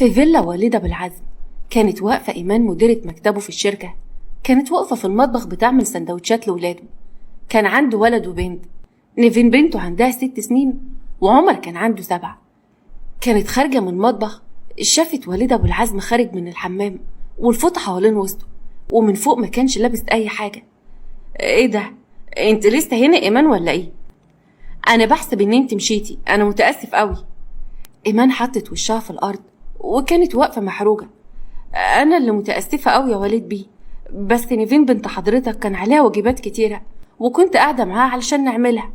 في فيلا والدة بالعزم كانت واقفة إيمان مديرة مكتبه في الشركة. كانت واقفة في المطبخ بتعمل سندوتشات لولاده. كان عنده ولد وبنت. نيفين بنته عندها 6 سنين وعمر كان عنده 7. كانت خارجة من المطبخ، شافت والدة بالعزم خارج من الحمام والفوط حوالين وسطه، ومن فوق ما كانش لابس أي حاجة. ايه ده؟ انت لسه هنا إيمان ولا ايه؟ انا بحسب ان انت مشيتي، انا متأسف قوي. إيمان حطت وشها في الأرض وكانت واقفة محروجة. أنا اللي متأسفة قوي يا والد بيه، بس نيفين بنت حضرتك كان عليها واجبات كتيرة وكنت قاعدة معاها علشان نعملها.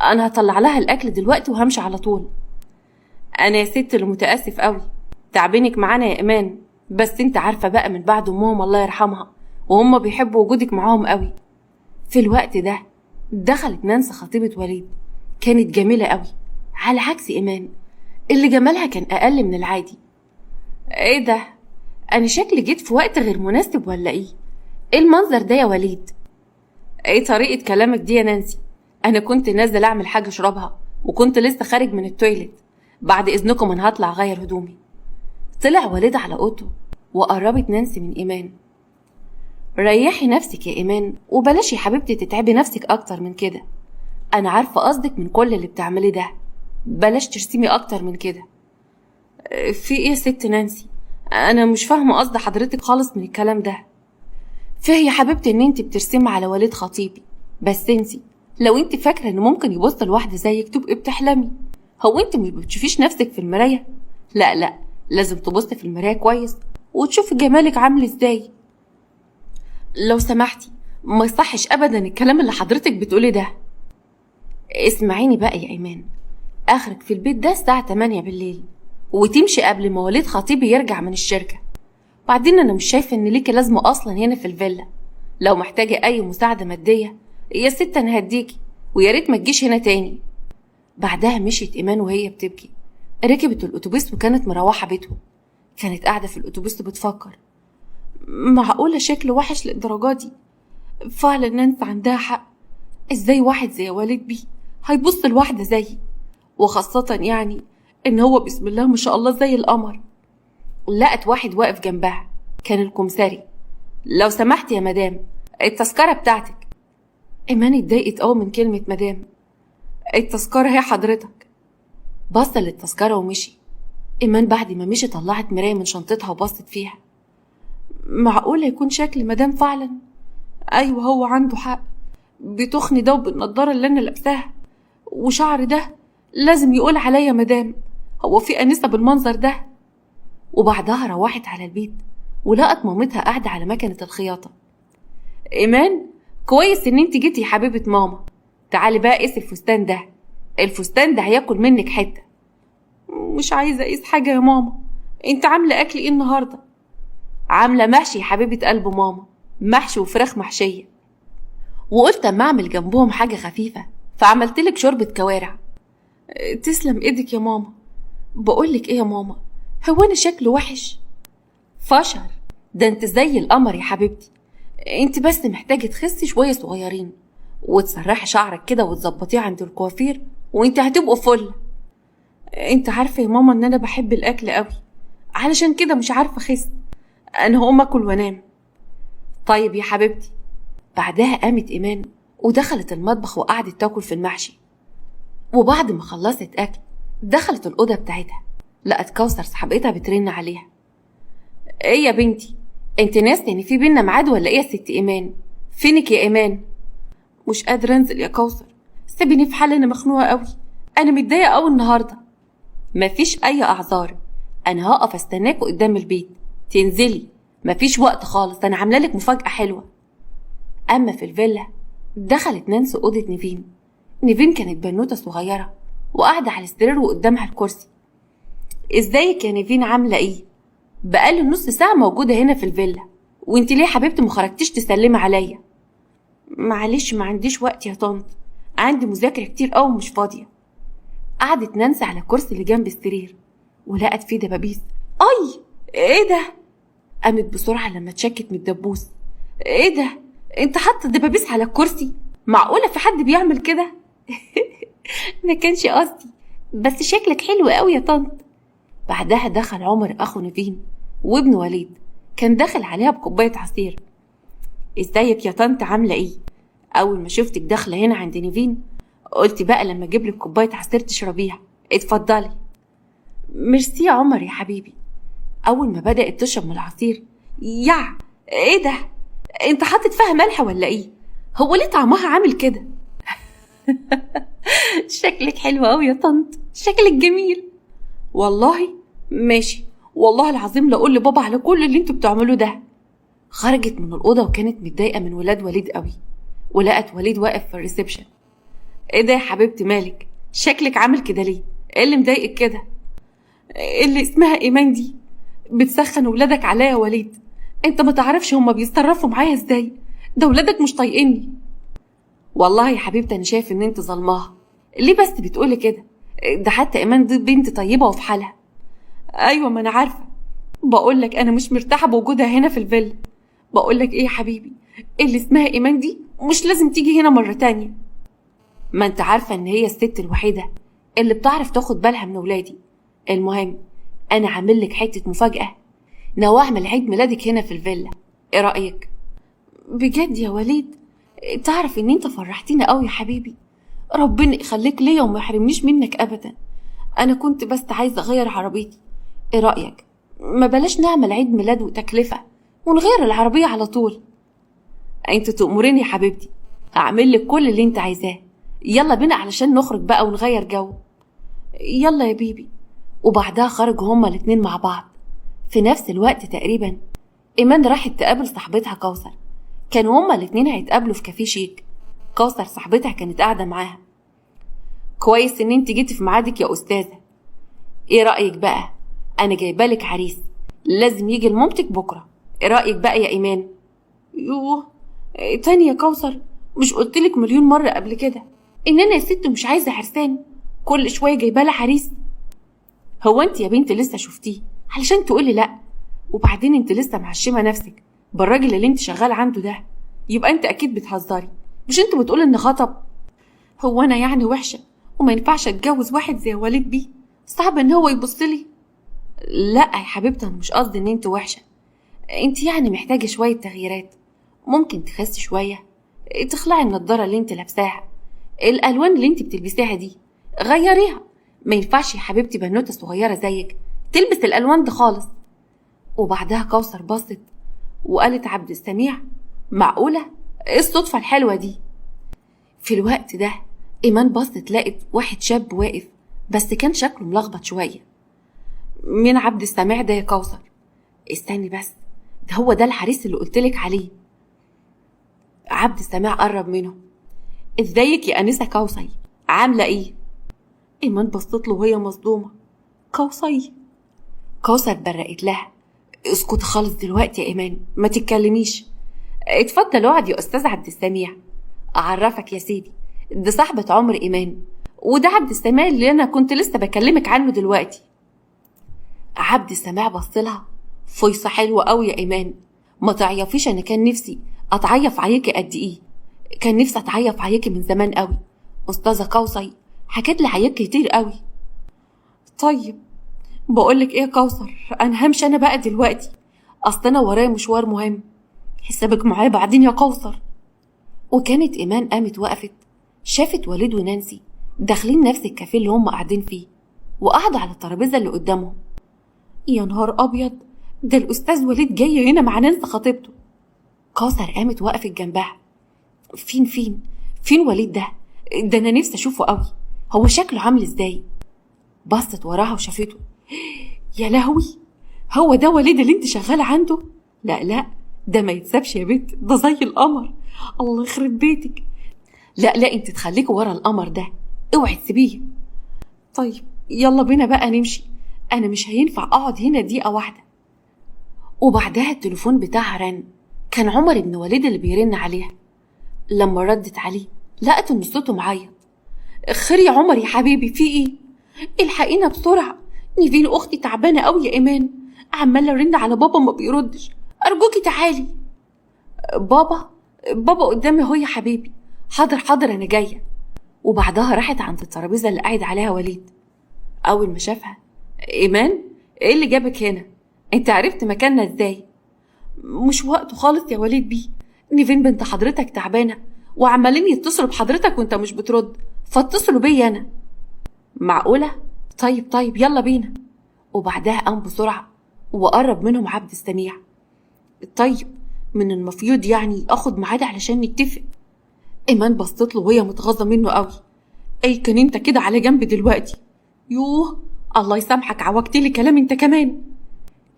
أنا هطلع لها الأكل دلوقتي وهمشي على طول. أنا يا ست اللي متأسف قوي، تعبينك معانا يا إيمان، بس انت عارفة بقى من بعد أمهم الله يرحمها وهم بيحبوا وجودك معاهم قوي. في الوقت ده دخلت نانسي خطيبة وليد. كانت جميلة قوي على عكس إيمان اللي جمالها كان أقل من العادي. ايه ده؟ أنا شكلي جيت في وقت غير مناسب ولا ايه؟ ايه المنظر ده يا وليد؟ ايه طريقة كلامك دي يا نانسي؟ أنا كنت نازلة أعمل حاجة أشربها وكنت لسه خارج من التويليت. بعد إذنكم أنا هطلع أغير هدومي. طلع وليد على أوضته وقربت نانسي من إيمان. ريحي نفسك يا إيمان وبلاش يا حبيبتي تتعبي نفسك أكتر من كده. أنا عارفة قصدك من كل اللي بتعملي ده، بلاش ترسمي أكتر من كده. في إيه يا ست نانسي؟ أنا مش فاهمة قصد حضرتك خالص من الكلام ده. فيه يا حبيبتي إن أنت بترسمي على وليد خطيبي، بس أنتي لو أنت فاكرة إن ممكن يبص لواحدة زيك تبقي بتحلمي. هو أنت مش بتشوفيش نفسك في المراية؟ لا، لازم تبصي في المراية كويس وتشوفي جمالك عامل إزاي. لو سمحتي ما يصحش أبدا الكلام اللي حضرتك بتقولي ده. اسمعيني بقى يا إيمان، آخرك في البيت ده الساعة 8 بالليل وتمشي قبل ما وليد خطيبي يرجع من الشركة. بعدين أنا مش شايفة إن ليكي لازمة أصلا هنا في الفيلا. لو محتاجة أي مساعدة مادية يا ست أنا هديكي، ويا ريت ما تجيش هنا تاني. بعدها مشيت إيمان وهي بتبكي. ركبت الأتوبيس وكانت مروحة بيتهم. كانت قاعدة في الأتوبيس بتفكر، معقولة شكل وحش للدرجة دي؟ فعلا نانسي عندها حق. ازاي واحد زي والد بيه هيبص لواحدة زيي، وخاصة يعني ان هو بسم الله ما شاء الله زي القمر. لقت واحد واقف جنبها، كان الكمساري. لو سمحت يا مدام، التذكرة بتاعتك. ايمان اتضايقت قوي من كلمة مدام. التذكرة هي حضرتك. بص للتذكرة ومشي. ايمان بعد ما مشي طلعت مراية من شنطتها وبصت فيها. معقولة يكون شكل مدام فعلا؟ ايوه هو عنده حق، بتخني ده وبالنضارة اللي انا لابساها وشعر ده لازم يقول عليا مدام. هو في انسة بالمنظر ده؟ وبعدها روحت على البيت ولقت مامتها قاعدة على مكنة الخياطة. ايمان كويس ان انت جيتي يا حبيبة ماما. تعالي بقى قيس الفستان ده، الفستان ده هياكل منك حتة. مش عايزة اقيس حاجة يا ماما. انت عاملة اكل ايه النهاردة؟ عاملة محشي يا حبيبة قلب ماما، محشي وفراخ محشية، وقلت اما اعمل جنبهم حاجة خفيفة فعملتلك شوربة كوارع. تسلم ايدك يا ماما. بقولك ايه يا ماما، هو انا شكل وحش؟ فشر، ده انت زي القمر يا حبيبتي. انت بس محتاجة تخسي شوية صغيرين وتسرحي شعرك كده وتظبطيه عند الكوافير وانت هتبقوا فل. انت عارفة يا ماما ان انا بحب الاكل قوي، علشان كده مش عارفة اخس. انا هقوم اكل وانام. طيب يا حبيبتي. بعدها قامت ايمان ودخلت المطبخ وقعدت تاكل في المحشي. وبعد ما خلصت اكل دخلت الاوضه بتاعتها، لقت كوثر صاحبتها بترن عليها. ايه يا بنتي، انت ناسيه ان في بينا ميعاد ولا ايه يا ست ايمان؟ فينك يا ايمان؟ مش قادره انزل يا كوثر، سيبيني في حالي، انا مخنوقه قوي، انا متضايقه قوي النهارده. مفيش اي اعذار، انا هقف استناكوا قدام البيت، تنزلي مفيش وقت خالص، انا عامله لك مفاجاه حلوه. اما في الفيلا دخلت نانسي اوضه نيفين. نيفين كانت بنوته صغيره وقاعده على السرير وقدامها الكرسي. ازيك يا نيفين، عامله ايه؟ بقالي نص ساعه موجوده هنا في الفيلا، وانت ليه يا حبيبتي مخرجتيش تسلمي عليا؟ معلش ما عنديش وقت يا طنط، عندي مذاكره كتير قوي مش فاضيه. قعدت نانسي على الكرسي اللي جنب السرير ولقت فيه دبابيس. اي ايه ده؟ قامت بسرعه لما اتشكت من الدبوس. ايه ده؟ انت حاطه الدبابيس على الكرسي؟ معقوله في حد بيعمل كده؟ ما كانش قصدي، بس شكلك حلو قوي يا طنط. بعدها دخل عمر أخو نيفين وابن وليد، كان داخل عليها بكوباية عصير. ازيك يا طنط، عاملة ايه؟ أول ما شفتك داخلة هنا عند نيفين قلت بقى لما أجيبلك كوباية عصير تشربيها. اتفضلي. ميرسي يا عمر يا حبيبي. أول ما بدأت تشرب من العصير، يا ايه ده؟ انت حاطط فيها ملح ولا ايه؟ هو ليه طعمها عامل كده؟ شكلك حلو قوي يا طنط، شكلك جميل. والله ماشي، والله العظيم لا اقول لبابا على كل اللي انتوا بتعملوه ده. خرجت من الأوضة وكانت متضايقة من ولاد وليد قوي، ولقت وليد واقف في الريسبشن. ايه ده يا حبيبتي، مالك؟ شكلك عامل كده ليه؟ ايه اللي مضايقك كده؟ اللي اسمها ايمان دي بتسخن ولادك عليا يا وليد. انت ما تعرفش هما بيتصرفوا معايا ازاي، ده ولادك مش طايقيني. والله يا حبيبتي انا شايف ان انت ظلماها. ليه بس بتقولي كده؟ ده حتى ايمان دي بنت طيبه وفي حالها. ايوه ما انا عارفه، بقولك انا مش مرتاحه بوجودها هنا في الفيلا. بقولك ايه يا حبيبي، اللي اسمها ايمان دي مش لازم تيجي هنا مره تانية. ما انت عارفه ان هي الست الوحيده اللي بتعرف تاخد بالها من ولادي. المهم انا عامل لك حته مفاجاه، ناوي اعمل عيد ميلادك هنا في الفيلا. ايه رايك؟ بجد يا وليد؟ تعرف ان انت فرحتيني قوي يا حبيبي، ربنا يخليك ليا وما يحرمنيش منك ابدا. انا كنت بس عايزه اغير عربيتي. ايه رايك ما بلاش نعمل عيد ميلاد وتكلفه ونغير العربيه على طول؟ انت تأمريني يا حبيبتي، اعمل لك كل اللي انت عايزاه. يلا بينا علشان نخرج بقى ونغير جو. يلا يا بيبي. وبعدها خرجوا هما الاتنين مع بعض. في نفس الوقت تقريبا ايمان راحت تقابل صاحبتها كوثر. كانوا هما الاتنين هيتقابلوا في كافيه شيك. كوثر صاحبتها كانت قاعده معاها. كويس ان انت جيتي في ميعادك يا استاذه. ايه رايك بقى؟ انا جايبالك عريس لازم يجي لمامتك بكره. ايه رايك بقى يا ايمان؟ يوه تاني يا كوثر، مش قلتلك مليون مره قبل كده ان انا يا ست مش عايزه عرسان؟ كل شويه جايباله عريس. هو انت يا بنت لسه شفتيه علشان تقولي لا؟ وبعدين انت لسه معشمه نفسك بالراجل اللي انت شغال عنده ده، يبقى انت اكيد بتهزري. مش انت بتقول ان خطب؟ هو انا يعني وحشه وما ينفعش اتجوز واحد زي وليد بيه؟ صعب ان هو يبص لي. لا يا حبيبتي انا مش قصدي ان انت وحشه، انت يعني محتاجه شويه تغييرات. ممكن تخسي شويه، تخلعي النضاره اللي انت لابساها، الالوان اللي انت بتلبسيها دي غيريها. ما ينفعش يا حبيبتي بنوته صغيره زيك تلبس الالوان دي خالص. وبعدها كوثر بصت وقالت عبد السميع معقوله؟ ايه الصدفه الحلوه دي؟ في الوقت ده ايمان بصت لقت واحد شاب واقف، بس كان شكله ملخبط شويه. مين عبد السميع ده يا كوثر؟ استني بس، ده هو ده الحريص اللي قلتلك عليه. عبد السميع قرب منه. ازيك يا انسه كوثي، عامله ايه؟ ايمان بصت له وهي مصدومه. كوثي؟ كوثر برقت لها. اسكت خالص دلوقتي يا ايمان، ما تتكلميش. اتفضل اقعد يا استاذ عبد السميع. اعرفك يا سيدي، دي صاحبه عمر ايمان، وده عبد السميع اللي انا كنت لسه بكلمك عنه دلوقتي. عبد السميع بصلها. فيصة حلوة قوي يا ايمان، ما تعيفيش. انا كان نفسي اتعيف عليكي قد ايه، كان نفسي اتعيف عليكي من زمان قوي. استاذه كوثي حكيت لي عليك كتير قوي. طيب بقولك ايه يا كوثر، انا همشي انا بقى دلوقتي، اصل انا ورايا مشوار مهم. حسابك معايا بعدين يا كوثر. وكانت ايمان قامت وقفت، شافت وليد ونانسي داخلين نفس الكافيه اللي هم قاعدين فيه، وقعدوا على الترابيزه اللي قدامهم. يا نهار ابيض، ده الاستاذ وليد جاي هنا مع نانسي خطيبته. كوثر قامت وقفت جنبها. فين وليد ده؟ ده انا نفسي اشوفه قوي، هو شكله عامل ازاي؟ بصت وراها وشافته. يا لهوي، هو ده وليد اللي انت شغاله عنده؟ لا ده ما يتسابش يا بنت، ده زي القمر. الله يخرب بيتك. لا انت تخليكي ورا القمر ده، اوعي تسيبيه. طيب يلا بينا بقى نمشي، انا مش هينفع اقعد هنا دقيقه واحده. وبعدها التليفون بتاعها رن، كان عمر ابن وليد اللي بيرن عليها. لما ردت عليه لقت ان صوته معيط. خير يا عمر يا حبيبي، في ايه؟ الحقينا بسرعه، نيفين اختي تعبانه قوي يا ايمان، عماله ارن على بابا ما بيردش، ارجوكي تعالي. بابا قدامي اهو يا حبيبي. حاضر انا جايه. وبعدها راحت عند الترابيزه اللي قاعد عليها وليد. اول ما شافها، ايمان ايه اللي جابك هنا؟ انت عرفت مكاننا ازاي؟ مش وقته خالص يا وليد بيه، نيفين بنت حضرتك تعبانة وعمالين يتصلوا بحضرتك وانت مش بترد، فاتصلوا بيا انا. معقولة؟ طيب يلا بينا. وبعدها قام بسرعة وقرب منهم عبد السميع. طيب من المفروض يعني اخد ميعاد علشان نتفق. ايمان بصت له وهي متغاظة منه قوي. اي كان انت كده على جنب دلوقتي؟ يوه الله يسامحك، عوجتلي كلام انت كمان.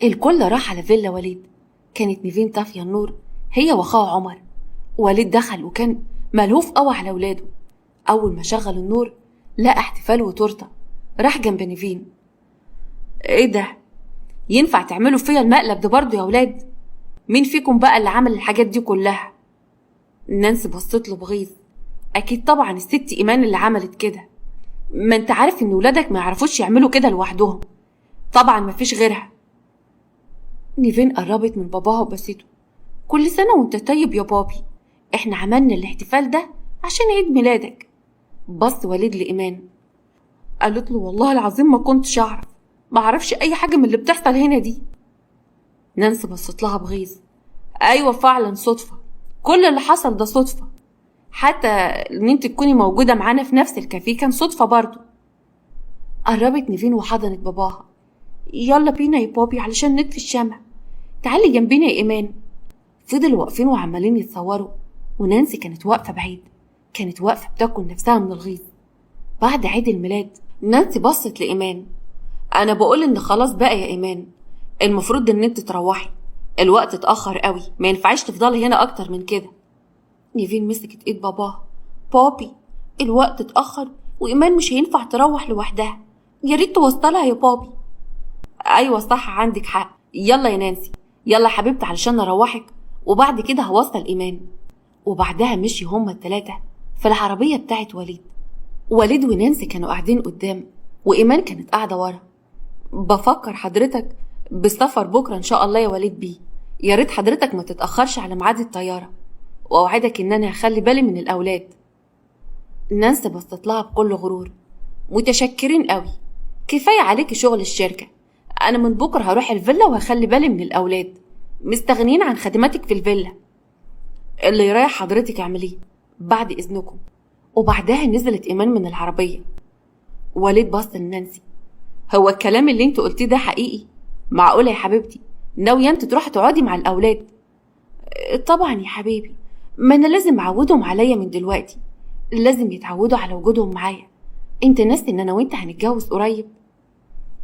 الكل راح على فيلا وليد. كانت نيفين طافية النور هي واخوها عمر. وليد دخل وكان ملهوف قوي على ولاده. اول ما شغل النور لقى احتفال وتورته. راح جنب نيفين. ايه ده؟ ينفع تعملوا فيا المقلب ده برضه يا ولاد؟ مين فيكم بقى اللي عمل الحاجات دي كلها؟ نانسي بصت له بغيظ. اكيد طبعا الست ايمان اللي عملت كده، ما انت عارف ان ولادك ما يعرفوش يعملوا كده لوحدهم، طبعا ما فيش غيرها. نيفين قربت من باباها وبسيته. كل سنة وانت طيب يا بابي، احنا عملنا الاحتفال ده عشان عيد ميلادك. بص وليد لإيمان. قالت له والله العظيم ما كنتش اعرف، ما اعرفش اي حاجة من اللي بتحصل هنا دي. نانسي بصت لها بغيظ. ايوه فعلا صدفة، كل اللي حصل ده صدفة، حتى ان انت تكوني موجودة معانا في نفس الكافيه كان صدفة برضو. قربت نيفين وحضنت باباها. يلا بينا يا بابي علشان نطفي الشمع، تعالي جنبينا يا ايمان. فضلوا واقفين وعمالين يتصوروا، ونانسي كانت واقفة بعيد، كانت واقفة بتاكل نفسها من الغيظ. بعد عيد الميلاد نانسي بصت لإيمان. أنا بقول إن خلاص بقى يا إيمان، المفروض إن انت تروحي، الوقت اتأخر قوي، ما ينفعش تفضلي هنا أكتر من كده. نيفين مسكت إيد باباها. بابي الوقت اتأخر وإيمان مش هينفع تروح لوحدها، يا ريت توصلها يا بابي. أيوة صح عندك حق، يلا يا نانسي، يلا يا حبيبتي علشان نروحك وبعد كده هوصل إيمان. وبعدها مشي هما التلاتة في العربية بتاعت وليد. وليد ونانسي كانوا قاعدين قدام وإيمان كانت قاعدة ورا. بفكر حضرتك بالسفر بكرة إن شاء الله يا وليد بيه، يا ريت حضرتك ما تتأخرش على ميعاد الطيارة، وأوعدك إن أنا هخلي بالي من الأولاد. نانسي بصت لها بكل غرور. متشكرين قوي، كفاية عليكي شغل الشركة، أنا من بكرة هروح الفيلا وهخلي بالي من الأولاد، مستغنيين عن خدماتك في الفيلا. اللي يريح حضرتك اعمليه بعد إذنكم. وبعدها نزلت إيمان من العربية. وليد بص لنانسي. هو الكلام اللي انت قلتيه ده حقيقي؟ معقولة يا حبيبتي ناوية انت تروحي تقعدي مع الأولاد؟ طبعا يا حبيبي، ما أنا لازم أعودهم عليا من دلوقتي، لازم يتعودوا على وجودهم معايا. انت ناسي ان أنا وانت هنتجوز قريب؟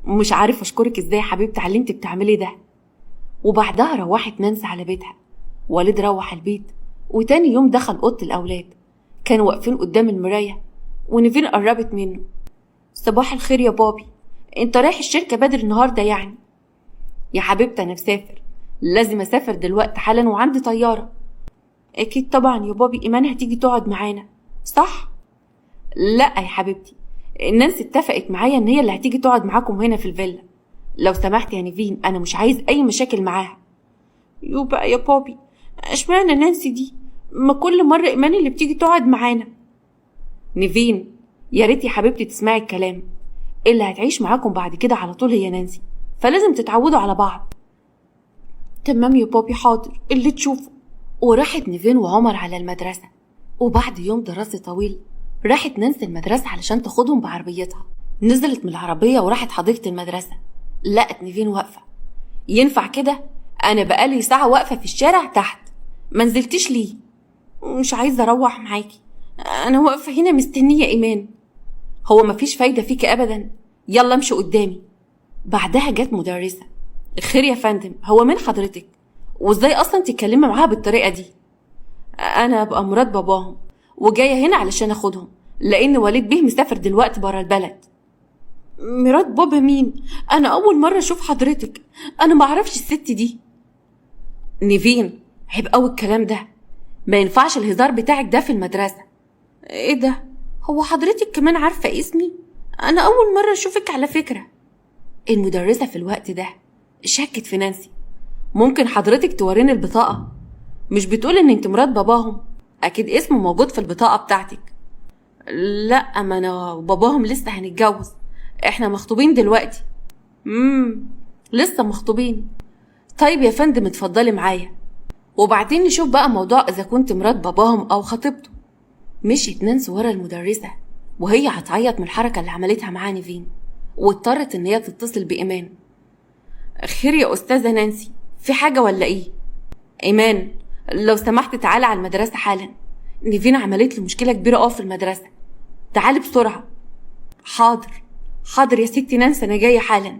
مش عارف أشكرك ازاي يا حبيبتي على اللي انت بتعمليه ده. وبعدها روحت نانسي على بيتها. وليد روح البيت وتاني يوم دخل أوضة الأولاد. كانوا واقفين قدام المراية ونيفين قربت منه. صباح الخير يا بابي، انت رايح الشركة بدري النهاردة يعني؟ يا حبيبتي أنا مسافر، لازم أسافر دلوقتي حالا وعندي طيارة. أكيد طبعا يا بابي، إيمان هتيجي تقعد معانا صح؟ لا يا حبيبتي، نانسي اتفقت معايا إن هي اللي هتيجي تقعد معاكم هنا في الفيلا. لو سمحت يا نيفين، أنا مش عايز أي مشاكل معاها. يبقى يا بابي اشمعنى نانسي دي؟ ما كل مرة إيمان اللي بتيجي تقعد معانا. نيفين يا ريت يا حبيبتي تسمعي الكلام، اللي هتعيش معاكم بعد كده على طول هي نانسي، فلازم تتعودوا على بعض. تمام يا بابي حاضر اللي تشوفه. وراحت نيفين وعمر على المدرسة. وبعد يوم دراسي طويل راحت نانسي المدرسة علشان تاخدهم بعربيتها. نزلت من العربية وراحت حديقة المدرسة. لقت نيفين واقفة. ينفع كده؟ أنا بقالي ساعة واقفة في الشارع تحت، ما نزلتيش ليه؟ مش عايزة أروح معاكي، أنا واقفة هنا مستنية إيمان. هو مفيش فايدة فيكي أبدا، يلا امشي قدامي. بعدها جت مدرسة. خير يا فندم، هو مين حضرتك؟ وازاي أصلا تتكلمي معاها بالطريقة دي؟ أنا أبقى مرات باباهم وجاية هنا علشان أخدهم، لأن وليد بيه مسافر دلوقتي برا البلد. مرات بابا مين؟ أنا أول مرة أشوف حضرتك، أنا معرفش الست دي. نيفين عيب أوي الكلام ده، ما ينفعش الهزار بتاعك ده في المدرسة. ايه ده؟ هو حضرتك كمان عارفة اسمي؟ أنا أول مرة أشوفك على فكرة. المدرسة في الوقت ده شكت في نانسي. ممكن حضرتك توريني البطاقة؟ مش بتقول إن انت مرات باباهم؟ أكيد اسمه موجود في البطاقة بتاعتك. لا، ما أنا وباباهم لسه هنتجوز، احنا مخطوبين دلوقتي. لسه مخطوبين. طيب يا فندم اتفضلي معايا، وبعدين نشوف بقى موضوع إذا كنت مرات باباهم أو خطيبته. مشيت نانسي ورا المدرسة وهي هتعيط من الحركة اللي عملتها معاه نيفين، واضطرت إن هي تتصل بإيمان. خير يا أستاذة نانسي، في حاجة ولا إيه؟ إيمان، لو سمحت تعالى على المدرسة حالا، نيفين عملت لي مشكلة كبيرة في المدرسة، تعالي بسرعة. حاضر حاضر يا ستي نانسي، أنا جاية حالا.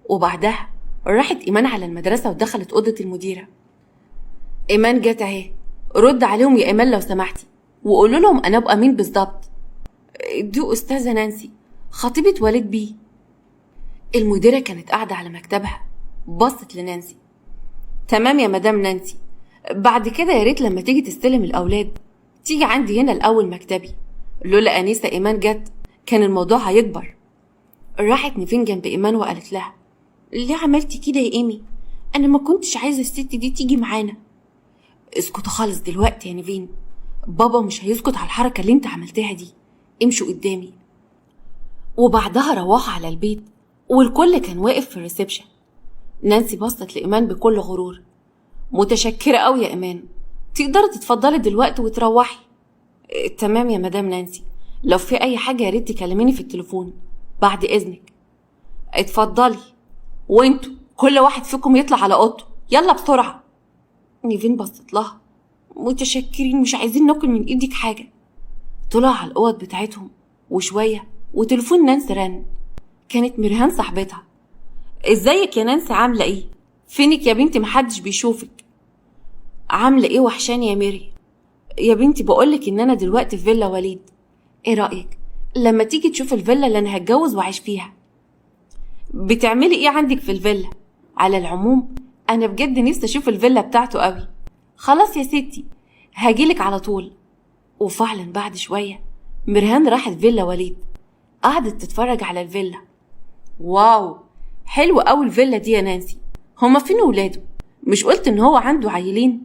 وبعدها راحت إيمان على المدرسة ودخلت أوضة المديرة. إيمان جت أهي، رد عليهم يا إيمان لو سمحتي، وقولوا لهم أنا أبقى مين بالظبط. دي أستاذة نانسي، خطيبة وليد بيه. المديرة كانت قاعدة على مكتبها، بصت لنانسي. تمام يا مدام نانسي، بعد كده يا ريت لما تيجي تستلم الأولاد تيجي عندي هنا الأول مكتبي، لولا أنيسة إيمان جت كان الموضوع هيكبر. راحت نيفين جنب إيمان وقالت لها: ليه عملتي كده يا إيمي؟ أنا ما كنتش عايزة الست دي تيجي معانا. اسكتوا خالص دلوقتي يا نيفين، بابا مش هيسكت على الحركة اللي انت عملتها دي، امشوا قدامي. وبعدها روحوا على البيت والكل كان واقف في الريسبشن. نانسي بصت لإيمان بكل غرور. متشكرة قوي يا إيمان، تقدري تتفضلي دلوقتي وتروحي. تمام يا مدام نانسي، لو في أي حاجة يا ريت تكلميني في التليفون بعد إذنك. اتفضلي، وانتوا كل واحد فيكم يطلع على أوضته، يلا بسرعة. نيفين بصت لها. متشكرين، مش عايزين ناكل من ايدك حاجة. طلعوا على الأوض بتاعتهم وشوية وتليفون نانسي رن. كانت ميرهان صاحبتها. ازيك يا نانسي، عاملة ايه؟ فينك يا بنتي، محدش بيشوفك. عاملة ايه، وحشاني يا ميري. يا بنتي بقولك ان انا دلوقتي في فيلا وليد، ايه رأيك لما تيجي تشوف الفيلا اللي انا هتجوز وعيش فيها؟ بتعملي ايه عندك في الفيلا؟ على العموم انا بجد نفسي اشوف الفيلا بتاعته قوي. خلاص يا ستي هاجيلك على طول. وفعلا بعد شوية ميرهان راحت فيلا وليد، قعدت تتفرج على الفيلا. واو، حلوة قوي الفيلا دي يا نانسي. هما فين ولاده؟ مش قلت ان هو عنده عيلين؟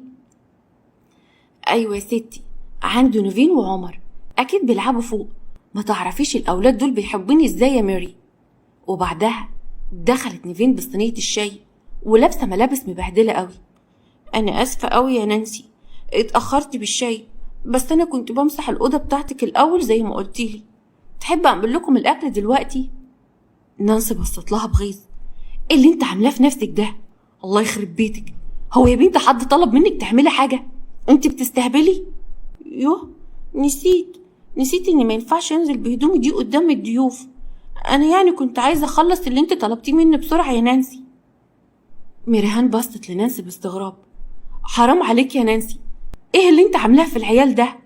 ايوه يا ستي، عنده نيفين وعمر، اكيد بيلعبوا فوق. ما تعرفيش الاولاد دول بيحبوني ازاي يا ميري. وبعدها دخلت نيفين بصينية الشاي ولابسة ملابس مبهدلة قوي. انا اسفة قوي يا نانسي، اتأخرت بالشاي، بس انا كنت بمسح الأوضة بتاعتك الاول زي ما قلتيلي. تحب اعمل لكم الاكل دلوقتي؟ نانسي بصت لها بغيظ. ايه اللي انت عاملاه في نفسك ده؟ الله يخرب بيتك، هو يا بنت حد طلب منك تعملي حاجة؟ انت بتستهبلي. يوه، نسيت اني ما ينفعش انزل بهدومي دي قدام الضيوف. انا يعني كنت عايزة اخلص اللي انت طلبتيه مني بسرعة يا نانسي. ميرهان بصت لنانسي باستغراب. حرام عليك يا نانسي، ايه اللي انت عاملاه في العيال ده؟